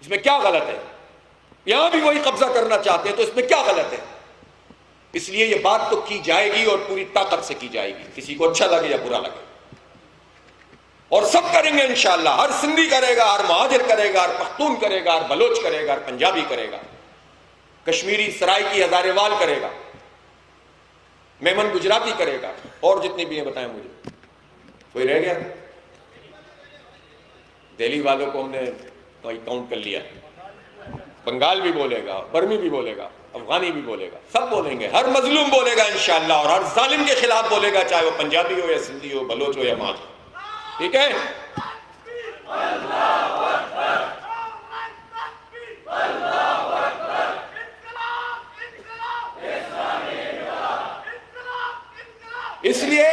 اس میں کیا غلط ہے؟ یہاں بھی وہی قبضہ کرنا چاہتے ہیں تو اس میں کیا غلط ہے؟ اس لیے یہ بات تو کی جائے گی اور پوری طاقت سے کی جائے گی، کسی کو اچھا لگے یا برا لگے. اور سب کریں گے انشاءاللہ. ہر سندھی کرے گا، ہر مہاجر کرے گا، ہر پختون کرے گا، ہر بلوچ کرے گا، ہر پنجابی کرے گا، کشمیری سرائکی ہزارے وال کرے گا، میمن گجراتی کرے گا، اور جتنے بھی ہیں بتائیں مجھے. کوئی رہ گیا؟ دہلی والوں کو ہم نے کاؤنٹ کر لیا. بنگال بھی بولے گا، برمی بھی بولے گا، افغانی بھی بولے گا، سب بولیں گے. ہر مظلوم بولے گا انشاءاللہ، اور ہر ظالم کے خلاف بولے گا، چاہے وہ پنجابی ہو یا سندھی ہو، بلوچ ہو یا مہاجر. ٹھیک ہے؟ اس لیے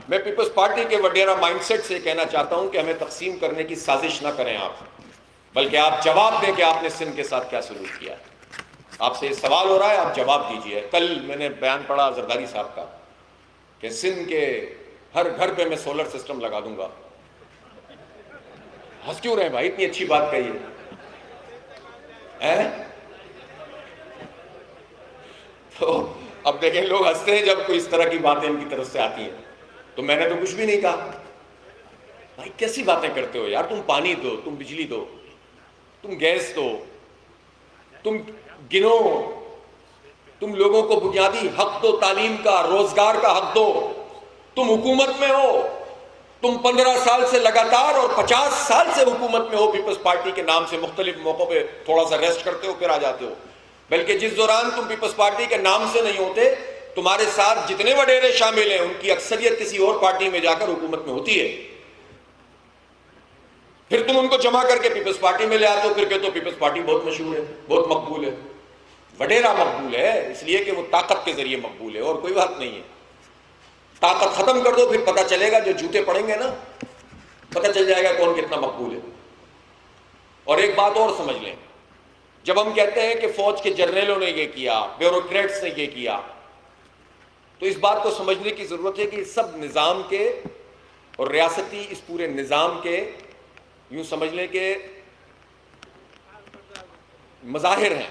میں پیپلز پارٹی کے وڈیرا مائنڈ سیٹ سے کہنا چاہتا ہوں کہ ہمیں تقسیم کرنے کی سازش نہ کریں آپ، بلکہ آپ جواب دیں کہ آپ نے سندھ کے ساتھ کیا سلوک کیا. آپ سے یہ سوال ہو رہا ہے، آپ جواب دیجئے. کل میں نے بیان پڑھا زرداری صاحب کا کہ سندھ کے ہر گھر پہ میں سولر سسٹم لگا دوں گا. ہنس کیوں رہے بھائی؟ اتنی اچھی بات کہی ہے. تو اب دیکھیں لوگ ہنستے ہیں جب کوئی اس طرح کی باتیں ان کی طرف سے آتی ہیں. تو میں نے تو کچھ بھی نہیں کہا. بھائی کیسی باتیں کرتے ہو یار؟ تم پانی دو، تم بجلی دو، تم گیس دو، تم گنو، تم لوگوں کو بنیادی حق دو، تعلیم کا، روزگار کا حق دو. تم حکومت میں ہو، تم 15 سال سے لگاتار اور 50 سال سے حکومت میں ہو. پیپلز پارٹی کے نام سے مختلف موقعوں پہ تھوڑا سا ریسٹ کرتے ہو پھر آ جاتے ہو. بلکہ جس دوران تم پیپلز پارٹی کے نام سے نہیں ہوتے، تمہارے ساتھ جتنے وڈیرے شامل ہیں ان کی اکثریت کسی اور پارٹی میں جا کر حکومت میں ہوتی ہے. پھر تم ان کو جمع کر کے پیپلز پارٹی میں لے آتے ہو، پھر کہتے ہو پیپلز پارٹی بہت مشہور ہے، بہت مقبول ہے. وڈیرا مقبول ہے اس لیے کہ وہ طاقت کے ذریعے مقبول ہے، اور کوئی بات نہیں ہے. طاقت ختم کر دو، پھر پتہ چلے گا، جو جوتے پڑیں گے نا پتہ چل جائے گا کون کتنا مقبول ہے. اور ایک بات اور سمجھ لیں، جب ہم کہتے ہیں کہ فوج کے جرنیلوں نے یہ کیا، بیوروکریٹس نے یہ کیا، تو اس بات کو سمجھنے کی ضرورت ہے کہ سب نظام کے اور ریاستی اس پورے نظام کے یوں سمجھ لیں کہ مظاہر ہیں،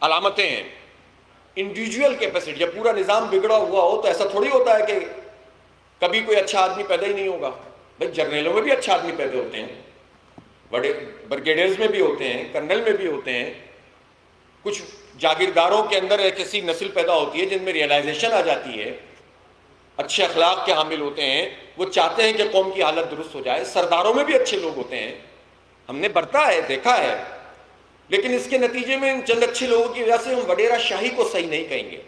علامتیں ہیں. Individual capacity. جب پورا نظام بگڑا ہوا ہو تو ایسا تھوڑی ہوتا ہے کہ کبھی کوئی اچھا آدمی پیدا ہی نہیں ہوگا. بھائی جرنیلوں میں بھی اچھا آدمی پیدا ہوتے ہیں، بڑے برگیڈیئرز میں بھی ہوتے ہیں، کرنل میں بھی ہوتے ہیں. کچھ جاگیرداروں کے اندر ایک ایسی نسل پیدا ہوتی ہے جن میں ریئلائزیشن آ جاتی ہے، اچھے اخلاق کے حامل ہوتے ہیں، وہ چاہتے ہیں کہ قوم کی حالت درست ہو جائے. سرداروں میں بھی اچھے لوگ ہوتے ہیں, ہم نے برتا ہے, دیکھا ہے, لیکن اس کے نتیجے میں ان چند اچھے لوگوں کی وجہ سے ہم وڈیرا شاہی کو صحیح نہیں کہیں گے,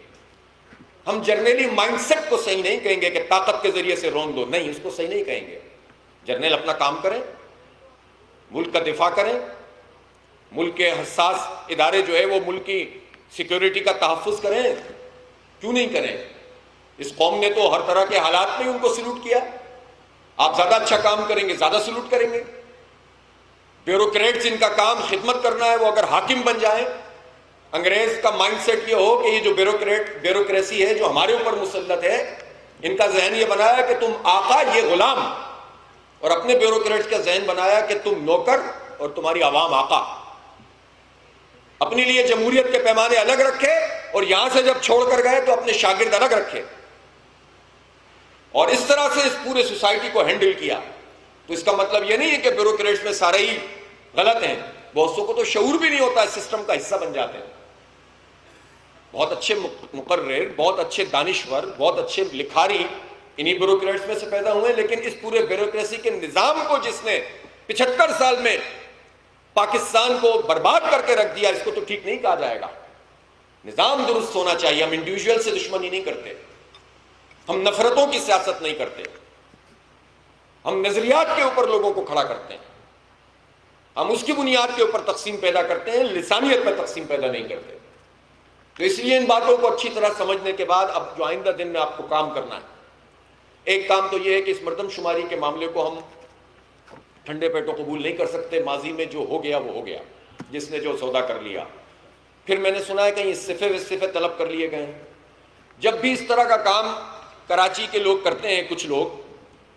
ہم جرنیلی مائنڈ سیٹ کو صحیح نہیں کہیں گے کہ طاقت کے ذریعے سے رون دو, نہیں, اس کو صحیح نہیں کہیں گے. جرنیل اپنا کام کریں, ملک کا دفاع کریں, ملک کے حساس ادارے جو ہے وہ ملک کی سیکیورٹی کا تحفظ کریں, کیوں نہیں کریں؟ اس قوم نے تو ہر طرح کے حالات میں ان کو سلوٹ کیا. آپ زیادہ اچھا کام کریں گے, زیادہ سلوٹ کریں گے. بیوروکریٹس جن کا کام خدمت کرنا ہے وہ اگر حاکم بن جائیں, انگریز کا مائنڈ سیٹ یہ ہو کہ یہ جو بیوروکریسی ہے جو ہمارے اوپر مسلط ہے, ان کا ذہن یہ بنایا کہ تم آقا, یہ غلام, اور اپنے بیوروکریٹس کا ذہن بنایا کہ تم نوکر اور تمہاری عوام آقا. اپنے لیے جمہوریت کے پیمانے الگ رکھے اور یہاں سے جب چھوڑ کر گئے تو اپنے شاگرد الگ رکھے, اور اس طرح سے اس پورے سوسائٹی کو ہینڈل کیا. تو اس کا مطلب یہ نہیں ہے کہ بیوروکریٹس میں سارے ہی غلط ہیں, بہت سو کو تو شعور بھی نہیں ہوتا, اس سسٹم کا حصہ بن جاتے ہیں. بہت اچھے مقرر, بہت اچھے دانشور, بہت اچھے لکھاری انہی بیوروکریٹس میں سے پیدا ہوئے, لیکن اس پورے بیوروکریسی کے نظام کو جس نے 75 سال میں پاکستان کو برباد کر کے رکھ دیا, اس کو تو ٹھیک نہیں کہا جائے گا. نظام درست ہونا چاہیے. ہم انڈیویجول سے دشمنی نہیں کرتے, ہم نفرتوں کی سیاست نہیں کرتے, ہم نظریات کے اوپر لوگوں کو کھڑا کرتے ہیں, ہم اس کی بنیاد کے اوپر تقسیم پیدا کرتے ہیں, لسانیت میں تقسیم پیدا نہیں کرتے. تو اس لیے ان باتوں کو اچھی طرح سمجھنے کے بعد اب جو آئندہ دن میں آپ کو کام کرنا ہے, ایک کام تو یہ ہے کہ اس مردم شماری کے معاملے کو ہم ٹھنڈے پیٹوں قبول نہیں کر سکتے. ماضی میں جو ہو گیا وہ ہو گیا, جس نے جو سودا کر لیا. پھر میں نے سنا ہے کہیں استعفے طلب کر لیے گئے. جب بھی اس طرح کا کام کراچی کے لوگ کرتے ہیں, کچھ لوگ,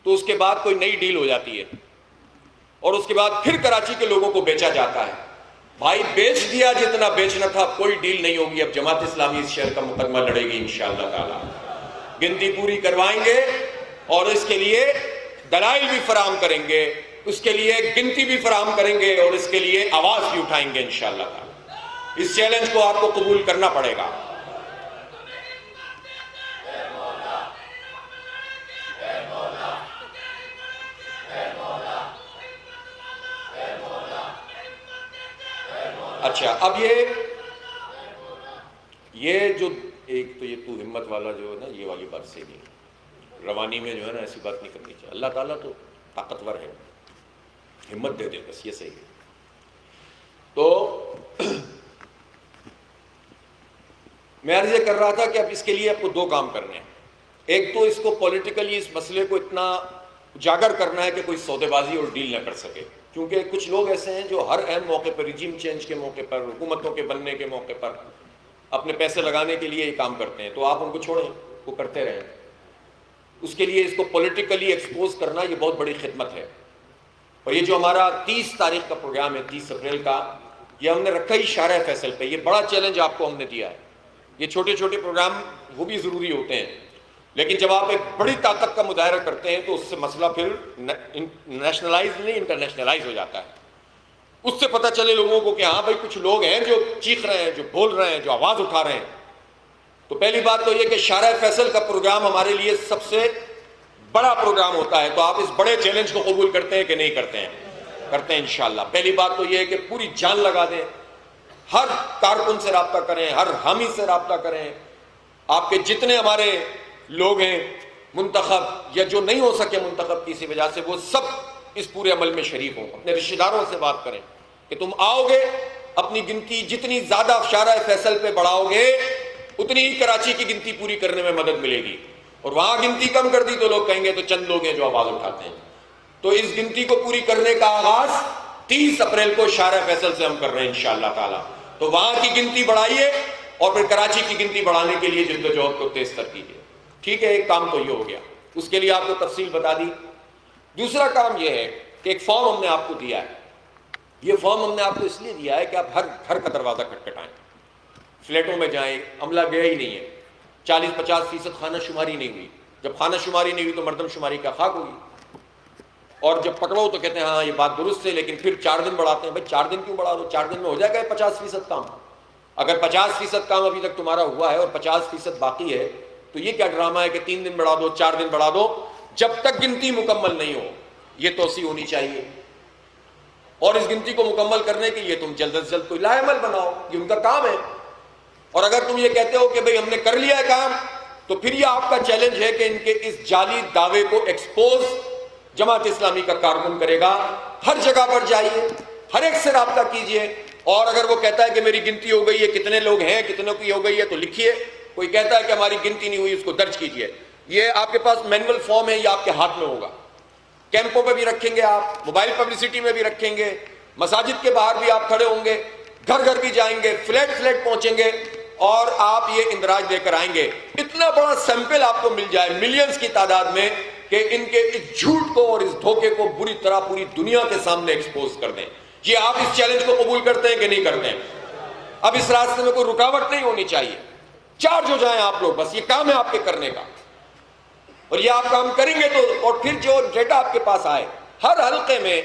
تو اس کے بعد کوئی نئی ڈیل ہو جاتی ہے اور اس کے بعد پھر کراچی کے لوگوں کو بیچا جاتا ہے. بھائی بیچ دیا جتنا بیچنا تھا, کوئی ڈیل نہیں ہوگی. اب جماعت اسلامی اس شہر کا مقدمہ لڑے گی انشاءاللہ تعالی. گنتی پوری کروائیں گے اور اس کے لیے دلائل بھی فراہم کریں گے, اس کے لیے گنتی بھی فراہم کریں گے اور اس کے لیے آواز بھی اٹھائیں گے انشاءاللہ تعالی. اس چیلنج کو آپ کو قبول کرنا پڑے گا. اچھا, اب یہ جو ایک تو یہ تو ہمت والا جو ہے نا, یہ والی بات صحیح نہیں. روانی میں جو ہے نا ایسی بات نہیں کرنی چاہیے. اللہ تعالیٰ تو طاقتور ہے, ہمت دے دے بس, یہ صحیح ہے. تو میں عرض یہ کر رہا تھا کہ اب اس کے لیے آپ کو 2 کام کرنے ہیں. ایک تو اس کو پولیٹیکلی اس مسئلے کو اتنا اجاگر کرنا ہے کہ کوئی سودے بازی اور ڈیل نہ کر سکے, کیونکہ کچھ لوگ ایسے ہیں جو ہر اہم موقع پر, رجیم چینج کے موقع پر, حکومتوں کے بننے کے موقع پر اپنے پیسے لگانے کے لیے یہ کام کرتے ہیں. تو آپ ان کو چھوڑیں, وہ کرتے رہیں. اس کے لیے اس کو پولیٹیکلی ایکسپوز کرنا یہ بہت بڑی خدمت ہے. اور یہ جو ہمارا 30 تاریخ کا پروگرام ہے, 30 اپریل کا, یہ ہم نے رکھا ہی شارع فیصل پہ. یہ بڑا چیلنج آپ کو ہم نے دیا ہے. یہ چھوٹے چھوٹے پروگرام وہ بھی ضروری ہوتے ہیں, لیکن جب آپ ایک بڑی طاقت کا مظاہرہ کرتے ہیں تو اس سے مسئلہ پھر نیشنلائز نہیں, انٹرنیشنلائز ہو جاتا ہے. اس سے پتہ چلے لوگوں کو کہ ہاں بھائی کچھ لوگ ہیں جو چیخ رہے ہیں, جو بول رہے ہیں, جو آواز اٹھا رہے ہیں. تو پہلی بات تو یہ کہ شارع فیصل کا پروگرام ہمارے لیے سب سے بڑا پروگرام ہوتا ہے. تو آپ اس بڑے چیلنج کو قبول کرتے ہیں کہ نہیں کرتے ہیں؟ کرتے ہیں انشاءاللہ. پہلی بات تو یہ ہے کہ پوری جان لگا دیں, ہر کارکن سے رابطہ کریں, ہر حامی سے رابطہ کریں. آپ کے جتنے ہمارے لوگ ہیں منتخب یا جو نہیں ہو سکے منتخب کسی وجہ سے, وہ سب اس پورے عمل میں شریک ہوں. اپنے رشتہ داروں سے بات کریں کہ تم آؤ گے, اپنی گنتی جتنی زیادہ شارع فیصل پہ بڑھاؤ گے اتنی ہی کراچی کی گنتی پوری کرنے میں مدد ملے گی. اور وہاں گنتی کم کر دی تو لوگ کہیں گے تو چند لوگ ہیں جو آواز اٹھاتے ہیں. تو اس گنتی کو پوری کرنے کا آغاز 30 اپریل کو شارع فیصل سے ہم کر رہے ہیں انشاءاللہ تعالی. تو وہاں کی گنتی بڑھائیے اور پھر کراچی کی گنتی بڑھانے کے لیے جدوجہد کو تیز تر کیجیے. ٹھیک ہے, ایک کام تو یہ ہو گیا, اس کے لیے آپ کو تفصیل بتا دی. دوسرا کام یہ ہے کہ ایک فارم ہم نے آپ کو دیا ہے. یہ فارم ہم نے آپ کو اس لیے دیا ہے کہ آپ ہر گھر کا دروازہ کھٹکھٹائیں, فلیٹوں میں جائیں. عملہ گیا ہی نہیں ہے, 40-50% خانہ شماری نہیں ہوئی. جب خانہ شماری نہیں ہوئی تو مردم شماری کا خاک ہوگی. اور جب پکڑو تو کہتے ہیں ہاں یہ بات درست ہے, لیکن پھر 4 دن بڑھاتے ہیں. بھائی 4 دن کیوں بڑھا دو, 4 دن میں ہو جائے گا 50% کام. اگر 50% کام ابھی تک تمہارا ہوا ہے اور 50% باقی ہے تو یہ کیا ڈرامہ ہے کہ 3 دن بڑھا دو, 4 دن بڑھا دو. جب تک گنتی مکمل نہیں ہو یہ توسیع ہونی چاہیے، اور اس گنتی کو مکمل کرنے کے لیے تم جلد از جلد کوئی لا عمل بناؤ، یہ ان کا کام ہے۔ اور اگر تم یہ کہتے ہو کہ بھئی ہم نے کر لیا ہے کام، تو پھر یہ آپ کا چیلنج ہے کہ ان کے اس جعلی دعوے کو ایکسپوز جماعت اسلامی کا کارکن کرے گا۔ ہر جگہ پر جائیے، ہر ایک سے رابطہ کیجئے، اور اگر وہ کہتا ہے کہ میری گنتی ہو گئی ہے، کتنے لوگ ہیں، کتنوں کی ہو گئی ہے، تو لکھیے۔ کوئی کہتا ہے کہ ہماری گنتی نہیں ہوئی، اس کو درج کیجئے۔ یہ آپ کے پاس مینول فارم ہے، یہ آپ کے ہاتھ میں ہوگا۔ کیمپوں پہ بھی رکھیں گے آپ، موبائل پبلسٹی میں بھی رکھیں گے، مساجد کے باہر بھی آپ کھڑے ہوں گے، گھر گھر بھی جائیں گے، فلیٹ فلیٹ پہنچیں گے، اور آپ یہ اندراج لے کر آئیں گے۔ اتنا بڑا سیمپل آپ کو مل جائے ملینز کی تعداد میں کہ ان کے اس جھوٹ کو اور اس دھوکے کو بری طرح پوری دنیا کے سامنے ایکسپوز کر دیں۔ یہ آپ اس چیلنج کو قبول کرتے ہیں کہ نہیں کرتے ہیں؟ اب اس راستے میں کوئی رکاوٹ نہیں ہونی چاہیے، چارج ہو جائیں آپ لوگ، بس یہ کام ہے آپ کے کرنے کا، اور یہ آپ کام کریں گے تو، اور پھر جو ڈیٹا آپ کے پاس آئے، ہر حلقے میں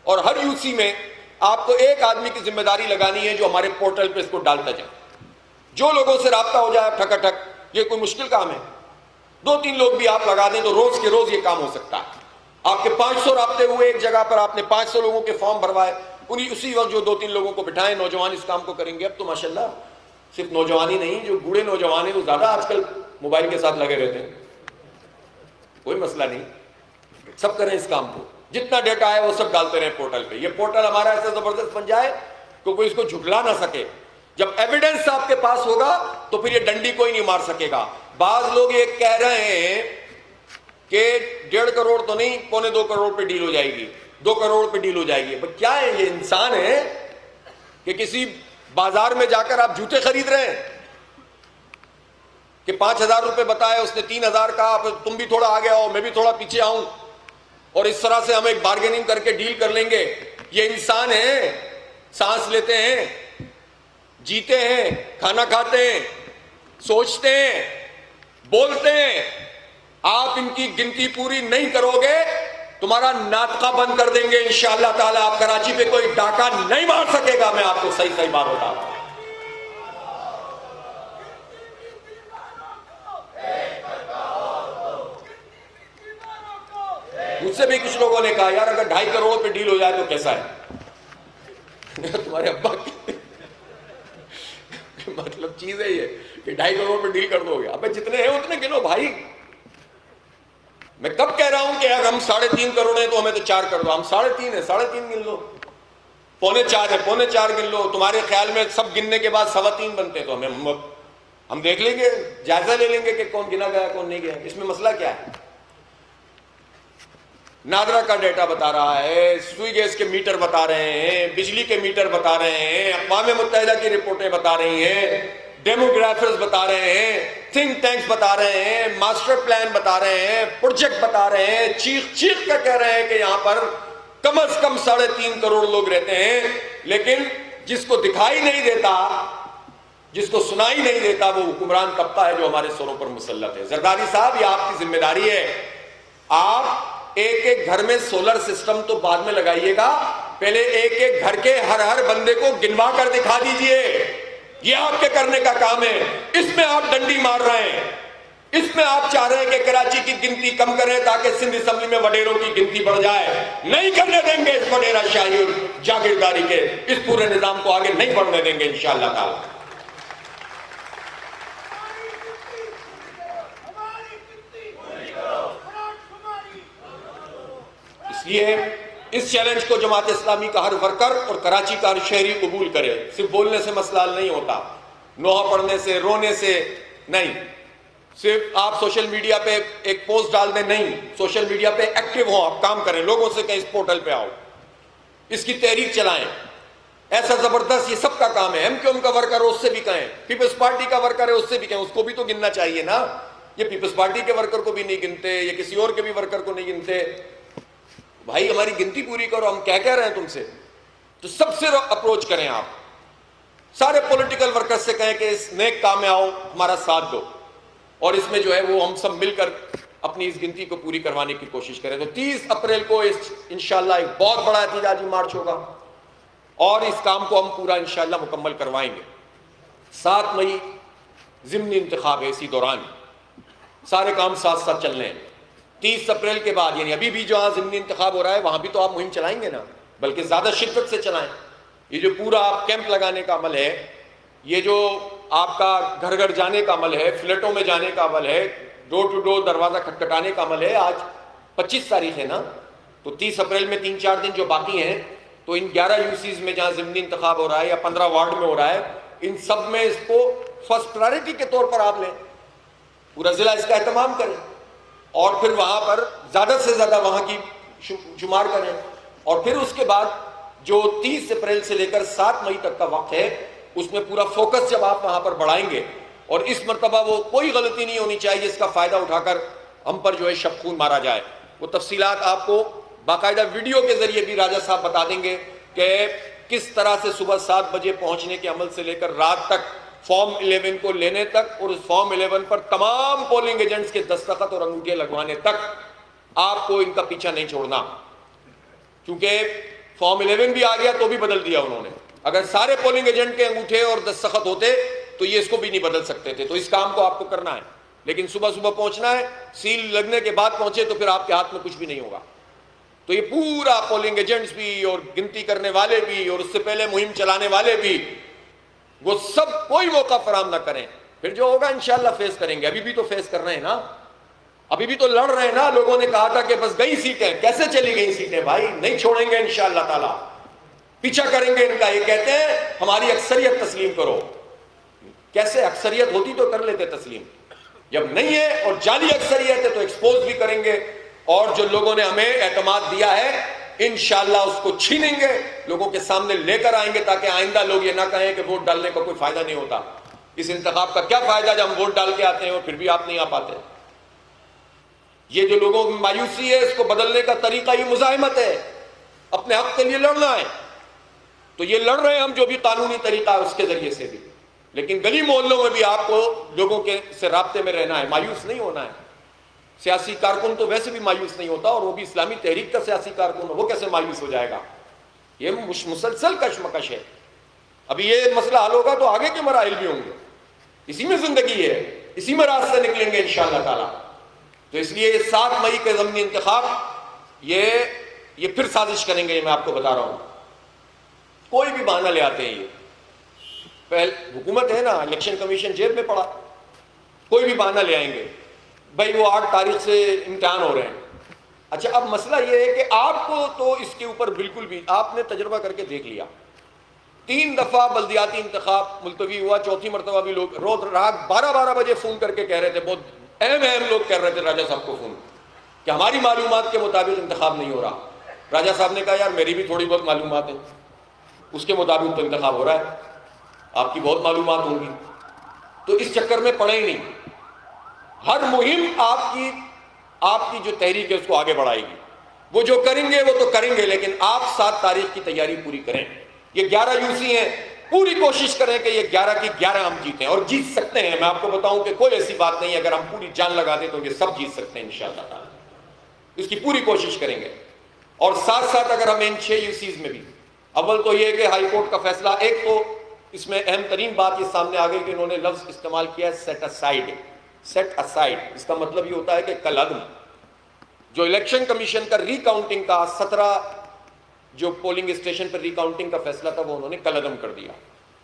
اور ہر یو سی میں آپ کو ایک آدمی کی ذمہ داری لگانی ہے جو ہمارے پورٹل پہ اس کو ڈالتا جائے۔ جو لوگوں سے رابطہ ہو جائے ٹھکا ٹھک، یہ کوئی مشکل کام ہے، 2-3 لوگ بھی آپ لگا دیں تو روز کے روز یہ کام ہو سکتا ہے۔ آپ کے 500 رابطے ہوئے ایک جگہ پر، آپ نے 500 لوگوں کے فارم بھروائے، اسی وقت جو 2-3 لوگوں کو بٹھائیں، نوجوان اس کام کو کریں گے۔ اب تو ماشاءاللہ صرف نوجوان ہی نہیں، جو بوڑھے نوجوان ہیں وہ زیادہ آج کل موبائل کے ساتھ لگے رہتے ہیں، کوئی مسئلہ نہیں، سب کریں اس کام کو، جتنا ڈیٹا ہے وہ سب ڈالتے رہیں پورٹل پہ۔ یہ پورٹل ہمارا ایسا زبردست بن جائے کہ کوئی اس کو جھٹلا نہ سکے۔ جب ایویڈنس آپ کے پاس ہوگا تو پھر یہ ڈنڈی کوئی نہیں مار سکے گا۔ بعض لوگ یہ کہہ رہے ہیں کہ 1.5 کروڑ تو نہیں، 2.25 کروڑ پہ ڈیل ہو جائے گی، 2 کروڑ پہ ڈیل ہو جائے گی۔ کیا ہے یہ، انسان ہے کہ کسی بازار میں جا کر آپ جوتے خرید رہے ہیں کہ 5,000 روپے بتائے، اس نے 3,000 کہا، تم بھی تھوڑا آگے آؤ، میں بھی تھوڑا پیچھے آؤں، اور اس طرح سے ہم ایک بارگیننگ کر کے ڈیل کر لیں گے۔ یہ انسان ہے، سانس لیتے ہیں، جیتے ہیں، کھانا کھاتے ہیں، سوچتے ہیں، بولتے ہیں۔ آپ ان کی گنتی پوری نہیں کرو گے، تمہارا ناطقہ بند کر دیں گے انشاءاللہ تعالی۔ آپ کراچی پہ کوئی ڈاکہ نہیں مار سکے گا، میں آپ کو صحیح بات بتا رہا ہوں۔ مجھ سے بھی کچھ لوگوں نے کہا یار اگر 2.5 کروڑ پہ ڈیل ہو جائے تو کیسا ہے؟ تمہارے ابا کی مطلب چیز ہے یہ کہ 2.5 کروڑ پہ ڈیل کر دو گے؟ ابے جتنے ہیں اتنے گنو بھائی۔ میں کب کہہ رہا ہوں کہ اگر ہم 3.5 کروڑ ہیں تو ہمیں تو 4 کر دو، ہم 3.5 ہیں، 3.5 گن لو، 4.25 ہے، 4.25 گن لو۔ تمہارے خیال میں سب گننے کے بعد 3.25 بنتے ہیں، تو ہم دیکھ لیں گے، جائزہ لے لیں گے کہ کون گنا گیا کون نہیں گیا۔ اس میں مسئلہ کیا ہے؟ نادرا کا ڈیٹا بتا رہا ہے، سوئی گیس کے میٹر بتا رہے ہیں، بجلی کے میٹر بتا رہے ہیں، اقوام متحدہ کی رپورٹیں بتا رہی ہیں، ڈیموگرافرز بتا رہے ہیں، تھنک ٹینکس بتا رہے ہیں، ماسٹر پلان بتا رہے ہیں، پروجیکٹ بتا رہے ہیں، چیخ کر کہہ رہے ہیں کہ یہاں پر کم از کم 3.5 کروڑ لوگ رہتے ہیں۔ لیکن جس کو دکھائی نہیں دیتا، جس کو سنائی نہیں دیتا، وہ حکمران طبقہ ہے جو ہمارے سروں پر مسلط ہے۔ زرداری صاحب یہ آپ کی ذمہ داری ہے، آپ ایک گھر میں سولر سسٹم تو بعد میں لگائیے گا، پہلے ایک گھر کے ہر بندے کو گنوا کر دکھا دیجئے۔ یہ آپ کے کرنے کا کام ہے۔ اس میں آپ ڈنڈی مار رہے ہیں، اس میں آپ چاہ رہے ہیں کہ کراچی کی گنتی کم کریں تاکہ سندھ اسمبلی میں وڈیروں کی گنتی بڑھ جائے۔ نہیں کرنے دیں گے اس وڈیرہ شاہی اور جاگیرداری کے اس پورے نظام کو آگے نہیں بڑھنے دیں گے انشاءاللہ تعالی۔ اس لیے اس چیلنج کو جماعت اسلامی کا ہر ورکر اور کراچی کا ہر شہری قبول کرے۔ صرف بولنے سے مسئلہ حل نہیں ہوتا، نوحہ پڑھنے سے، رونے سے نہیں، صرف آپ سوشل میڈیا پہ ایک پوسٹ ڈال دیں نہیں، سوشل میڈیا پہ ایکٹیو ہوں، آپ کام کریں، لوگوں سے کہیں اس پورٹل پہ آؤ، اس کی تحریک چلائیں۔ ایسا زبردست یہ سب کا کام ہے۔ ایم کیو ایم کا ورکر ہے اس سے بھی کہیں، پیپلز پارٹی کا ورکر ہے اس سے بھی کہیں، اس کو بھی تو گننا چاہیے نا۔ یہ پیپلز پارٹی کے ورکر کو بھی نہیں گنتے، یہ کسی اور کے بھی ورکر کو نہیں گنتے۔ بھائی ہماری گنتی پوری کرو، ہم کیا کہہ رہے ہیں تم سے؟ تو سب سے اپروچ کریں، آپ سارے پولیٹیکل ورکر سے کہیں کہ اس نیک کام میں آؤ، ہمارا ساتھ دو، اور اس میں جو ہے وہ ہم سب مل کر اپنی اس گنتی کو پوری کروانے کی کوشش کریں۔ تو 30 اپریل کو انشاءاللہ ایک بہت بڑا احتجاجی مارچ ہوگا، اور اس کام کو ہم پورا انشاءاللہ مکمل کروائیں گے۔ 7 مئی ضمنی انتخاب ہے، اسی دوران سارے کام ساتھ ساتھ چل رہے ہیں۔ 30 اپریل کے بعد، یعنی ابھی بھی جہاں ضمنی انتخاب ہو رہا ہے وہاں بھی تو آپ مہم چلائیں گے نا، بلکہ زیادہ شدت سے چلائیں. یہ جو پورا آپ کیمپ لگانے کا عمل ہے، یہ جو آپ کا گھر گھر جانے کا عمل ہے، فلیٹوں میں جانے کا عمل ہے، ڈور ٹو ڈور دروازہ کھٹکھٹانے کا عمل ہے، آج 25 تاریخ ہے نا، تو 30 اپریل میں 3-4 دن جو باقی ہیں، تو ان 11 یوسیز میں جہاں ضمنی انتخاب ہو رہا ہے یا 15 وارڈ میں ہو رہا ہے، ان سب میں اس کو فرسٹ پرائرٹی کے طور پر آپ لیں، پورا ضلع اس کا اہتمام کریں، اور پھر وہاں پر زیادہ سے زیادہ وہاں کی شمار کریں. اور پھر اس کے بعد جو 30 اپریل سے لے کر 7 مئی تک کا وقت ہے، اس میں پورا فوکس جب آپ وہاں پر بڑھائیں گے، اور اس مرتبہ وہ کوئی غلطی نہیں ہونی چاہیے جس کا فائدہ اٹھا کر ہم پر جو ہے شب خون مارا جائے. وہ تفصیلات آپ کو باقاعدہ ویڈیو کے ذریعے بھی راجہ صاحب بتا دیں گے کہ کس طرح سے صبح 7 بجے پہنچنے کے عمل سے لے کر رات تک فارم 11 کو لینے تک، اور اس فارم 11 پر تمام پولنگ ایجنٹس کے دستخط اور انگوٹھے لگوانے تک آپ کو ان کا پیچھا نہیں چھوڑنا. کیونکہ فارم 11 بھی آ گیا تو بھی بدل دیا انہوں نے. اگر سارے پولنگ ایجنٹ کے انگوٹھے اور دستخط ہوتے تو یہ اس کو بھی نہیں بدل سکتے تھے. تو اس کام کو آپ کو کرنا ہے، لیکن صبح صبح پہنچنا ہے، سیل لگنے کے بعد پہنچے تو پھر آپ کے ہاتھ میں کچھ بھی نہیں ہوگا. تو یہ پورا پولنگ ایجنٹس بھی اور گنتی کرنے والے بھی اور اس سے پہلے مہم چلانے والے بھی، وہ سب کوئی موقع فراہم نہ کریں. پھر جو ہوگا انشاءاللہ فیس کریں گے. ابھی بھی تو فیس کر رہے ہیں نا، ابھی بھی تو لڑ رہے ہیں نا. لوگوں نے کہا تھا کہ بس گئی سیٹیں، کیسے چلی گئی سیٹیں بھائی؟ نہیں چھوڑیں گے انشاءاللہ تعالی، پیچھا کریں گے ان کا. یہ کہتے ہیں ہماری اکثریت تسلیم کرو. کیسے اکثریت ہوتی تو کر لیتے تسلیم، جب نہیں ہے اور جعلی اکثریت ہے تو ایکسپوز بھی کریں گے. اور جو لوگوں نے ہمیں اعتماد دیا ہے انشاءاللہ اس کو چھینیں گے، لوگوں کے سامنے لے کر آئیں گے، تاکہ آئندہ لوگ یہ نہ کہیں کہ ووٹ ڈالنے کا کوئی فائدہ نہیں ہوتا. اس انتخاب کا کیا فائدہ جب ہم ووٹ ڈال کے آتے ہیں اور پھر بھی آپ نہیں آ پاتے. یہ جو لوگوں کی مایوسی ہے، اس کو بدلنے کا طریقہ یہ مزاحمت ہے. اپنے حق کے لیے لڑنا ہے تو یہ لڑ رہے ہیں ہم، جو بھی قانونی طریقہ ہے اس کے ذریعے سے بھی. لیکن گلی محلوں میں بھی آپ کو لوگوں کے سے رابطے میں رہنا ہے، مایوس نہیں ہونا ہے. سیاسی کارکن تو ویسے بھی مایوس نہیں ہوتا، اور وہ بھی اسلامی تحریک کا سیاسی کارکن ہو، وہ کیسے مایوس ہو جائے گا؟ یہ مسلسل کشمکش ہے. ابھی یہ مسئلہ حل ہوگا تو آگے کے مراحل بھی ہوں گے. اسی میں زندگی ہے، اسی میں راستے نکلیں گے انشاءاللہ تعالی. تو اس لیے 7 مئی کے ضمنی انتخاب یہ پھر سازش کریں گے، یہ میں آپ کو بتا رہا ہوں. کوئی بھی بہانہ لے آتے ہیں. یہ پہل حکومت ہے نا، الیکشن کمیشن جیب میں پڑا، کوئی بھی بہانہ لے آئیں گے. بھائی وہ 8 تاریخ سے امتحان ہو رہے ہیں. اچھا اب مسئلہ یہ ہے کہ آپ کو تو اس کے اوپر بالکل بھی، آپ نے تجربہ کر کے دیکھ لیا. 3 دفعہ بلدیاتی انتخاب ملتوی ہوا، 4تھی مرتبہ بھی لوگ روز رات 12 بجے فون کر کے کہہ رہے تھے، بہت اہم لوگ کہہ رہے تھے راجہ صاحب کو فون کہ ہماری معلومات کے مطابق انتخاب نہیں ہو رہا. راجہ صاحب نے کہا یار میری بھی تھوڑی بہت معلومات ہیں، اس کے مطابق تو انتخاب ہو رہا ہے، آپ کی بہت معلومات ہوں گی. تو اس چکر میں پڑے ہی نہیں. ہر مہم آپ کی جو تحریک ہے اس کو آگے بڑھائے گی. وہ جو کریں گے وہ تو کریں گے، لیکن آپ 7 تاریخ کی تیاری پوری کریں. یہ 11 یوسی ہیں، پوری کوشش کریں کہ یہ 11 کی 11 ہم جیتیں، اور جیت سکتے ہیں. میں آپ کو بتاؤں کہ کوئی ایسی بات نہیں ہے، اگر ہم پوری جان لگا دیں تو یہ سب جیت سکتے ہیں انشاءاللہ تعالی. اس کی پوری کوشش کریں گے. اور ساتھ ساتھ اگر ہم ان 6 یوسیز میں بھی، اول تو یہ کہ ہائی کورٹ کا فیصلہ، ایک تو اس میں اہم ترین بات یہ سامنے آ گئی کہ انہوں نے لفظ استعمال کیا ہے سیٹ اسائڈ. سیٹ اسائڈ اس کا مطلب یہ ہوتا ہے کہ کل عدم. جو الیکشن کمیشن کا ری کاؤنٹنگ کا 17 جو پولنگ اسٹیشن پر ری کاؤنٹنگ کا فیصلہ تھا وہ انہوں نے کل عدم کر دیا.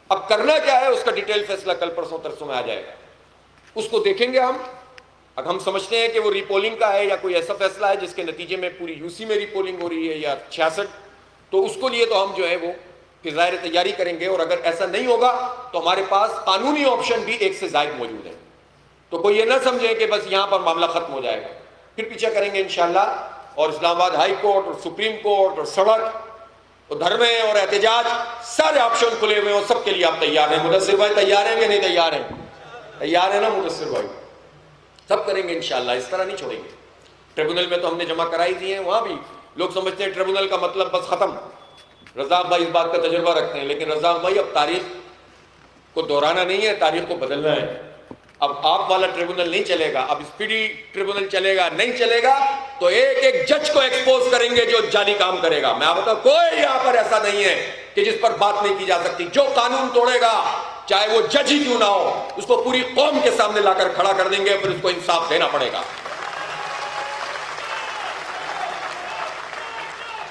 اب کرنا کیا ہے اس کا ڈیٹیل فیصلہ کل پرسوں ترسوں میں آ جائے گا، اس کو دیکھیں گے ہم. اب ہم سمجھتے ہیں کہ وہ ری پولنگ کا ہے یا کوئی ایسا فیصلہ ہے جس کے نتیجے میں پوری یوسی میں ری پولنگ ہو رہی ہے یا 66، تو اس کو لیے تو ہم جو ہے وہ پھر ظاہر تیاری کریں گے. اور اگر ایسا نہیں ہوگا تو ہمارے پاس قانونی آپشن بھی 1 سے زائد موجود ہے. تو کوئی یہ نہ سمجھے کہ بس یہاں پر معاملہ ختم ہو جائے گا، پھر پیچھے کریں گے انشاءاللہ. اور اسلام آباد ہائی کورٹ اور سپریم کورٹ اور سڑک اور دھرنے اور احتجاج، سارے آپشن کھلے ہوئے ہیں، سب کے لیے آپ تیار ہیں. مدثر بھائی تیار ہیں کہ نہیں تیار ہیں؟ تیار ہیں نا مدثر بھائی؟ سب کریں گے انشاءاللہ، اس طرح نہیں چھوڑیں گے. ٹریبونل میں تو ہم نے جمع کرائی دی ہیں، وہاں بھی لوگ سمجھتے ہیں ٹریبونل کا مطلب بس ختم. رزاق بھائی اس بات کا تجربہ رکھتے ہیں، لیکن رزاق بھائی اب تاریخ کو دہرانا نہیں ہے، تاریخ کو بدلنا ہے. اب آپ والا ٹریبونل نہیں چلے گا، اب اسپیڈی ٹریبونل چلے گا. نہیں چلے گا تو ایک جج کو ایکسپوز کریں گے جو جعلی کام کرے گا. میں آپ بتاؤں کوئی یہاں پر ایسا نہیں ہے کہ جس پر بات نہیں کی جا سکتی. جو قانون توڑے گا چاہے وہ جج ہی کیوں نہ ہو، اس کو پوری قوم کے سامنے لا کر کھڑا کر دیں گے، پھر اس کو انصاف دینا پڑے گا.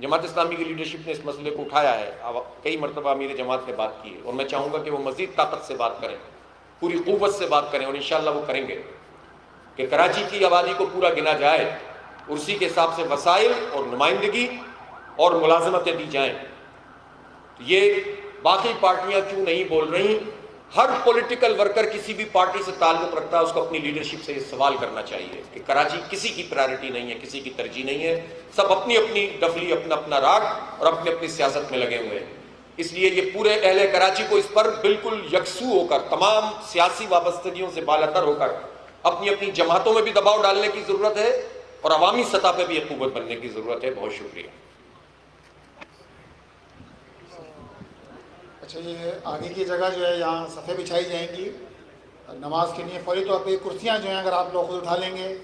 جماعت اسلامی کی لیڈرشپ نے اس مسئلے کو اٹھایا ہے، کئی مرتبہ امیر جماعت نے بات کی ہے، اور میں چاہوں گا کہ وہ مزید طاقت سے بات کریں، پوری قوت سے بات کریں، اور انشاءاللہ وہ کریں گے کہ کراچی کی آبادی کو پورا گنا جائے اور اسی کے حساب سے وسائل اور نمائندگی اور ملازمتیں دی جائیں۔ یہ باقی پارٹیاں کیوں نہیں بول رہی؟ ہر پولیٹیکل ورکر کسی بھی پارٹی سے تعلق رکھتا ہے، اس کو اپنی لیڈرشپ سے یہ سوال کرنا چاہیے کہ کراچی کسی کی پرائرٹی نہیں ہے، کسی کی ترجیح نہیں ہے، سب اپنی اپنی ڈفلی، اپنا اپنا راگ اور اپنی اپنی سیاست میں لگے ہوئے ہیں۔ اس لیے یہ پورے اہل کراچی کو اس پر بالکل یکسو ہو کر، تمام سیاسی وابستگیوں سے بالاتر ہو کر اپنی اپنی جماعتوں میں بھی دباؤ ڈالنے کی ضرورت ہے اور عوامی سطح پہ بھی ایک قوت بننے کی ضرورت ہے۔ بہت شکریہ۔ اچھا، یہ آگے کی جگہ جو ہے یہاں صفحے بچھائی جائیں گی نماز کے لیے، فوری طور پہ کرسیاں جو ہیں اگر آپ لوگ خود اٹھا لیں گے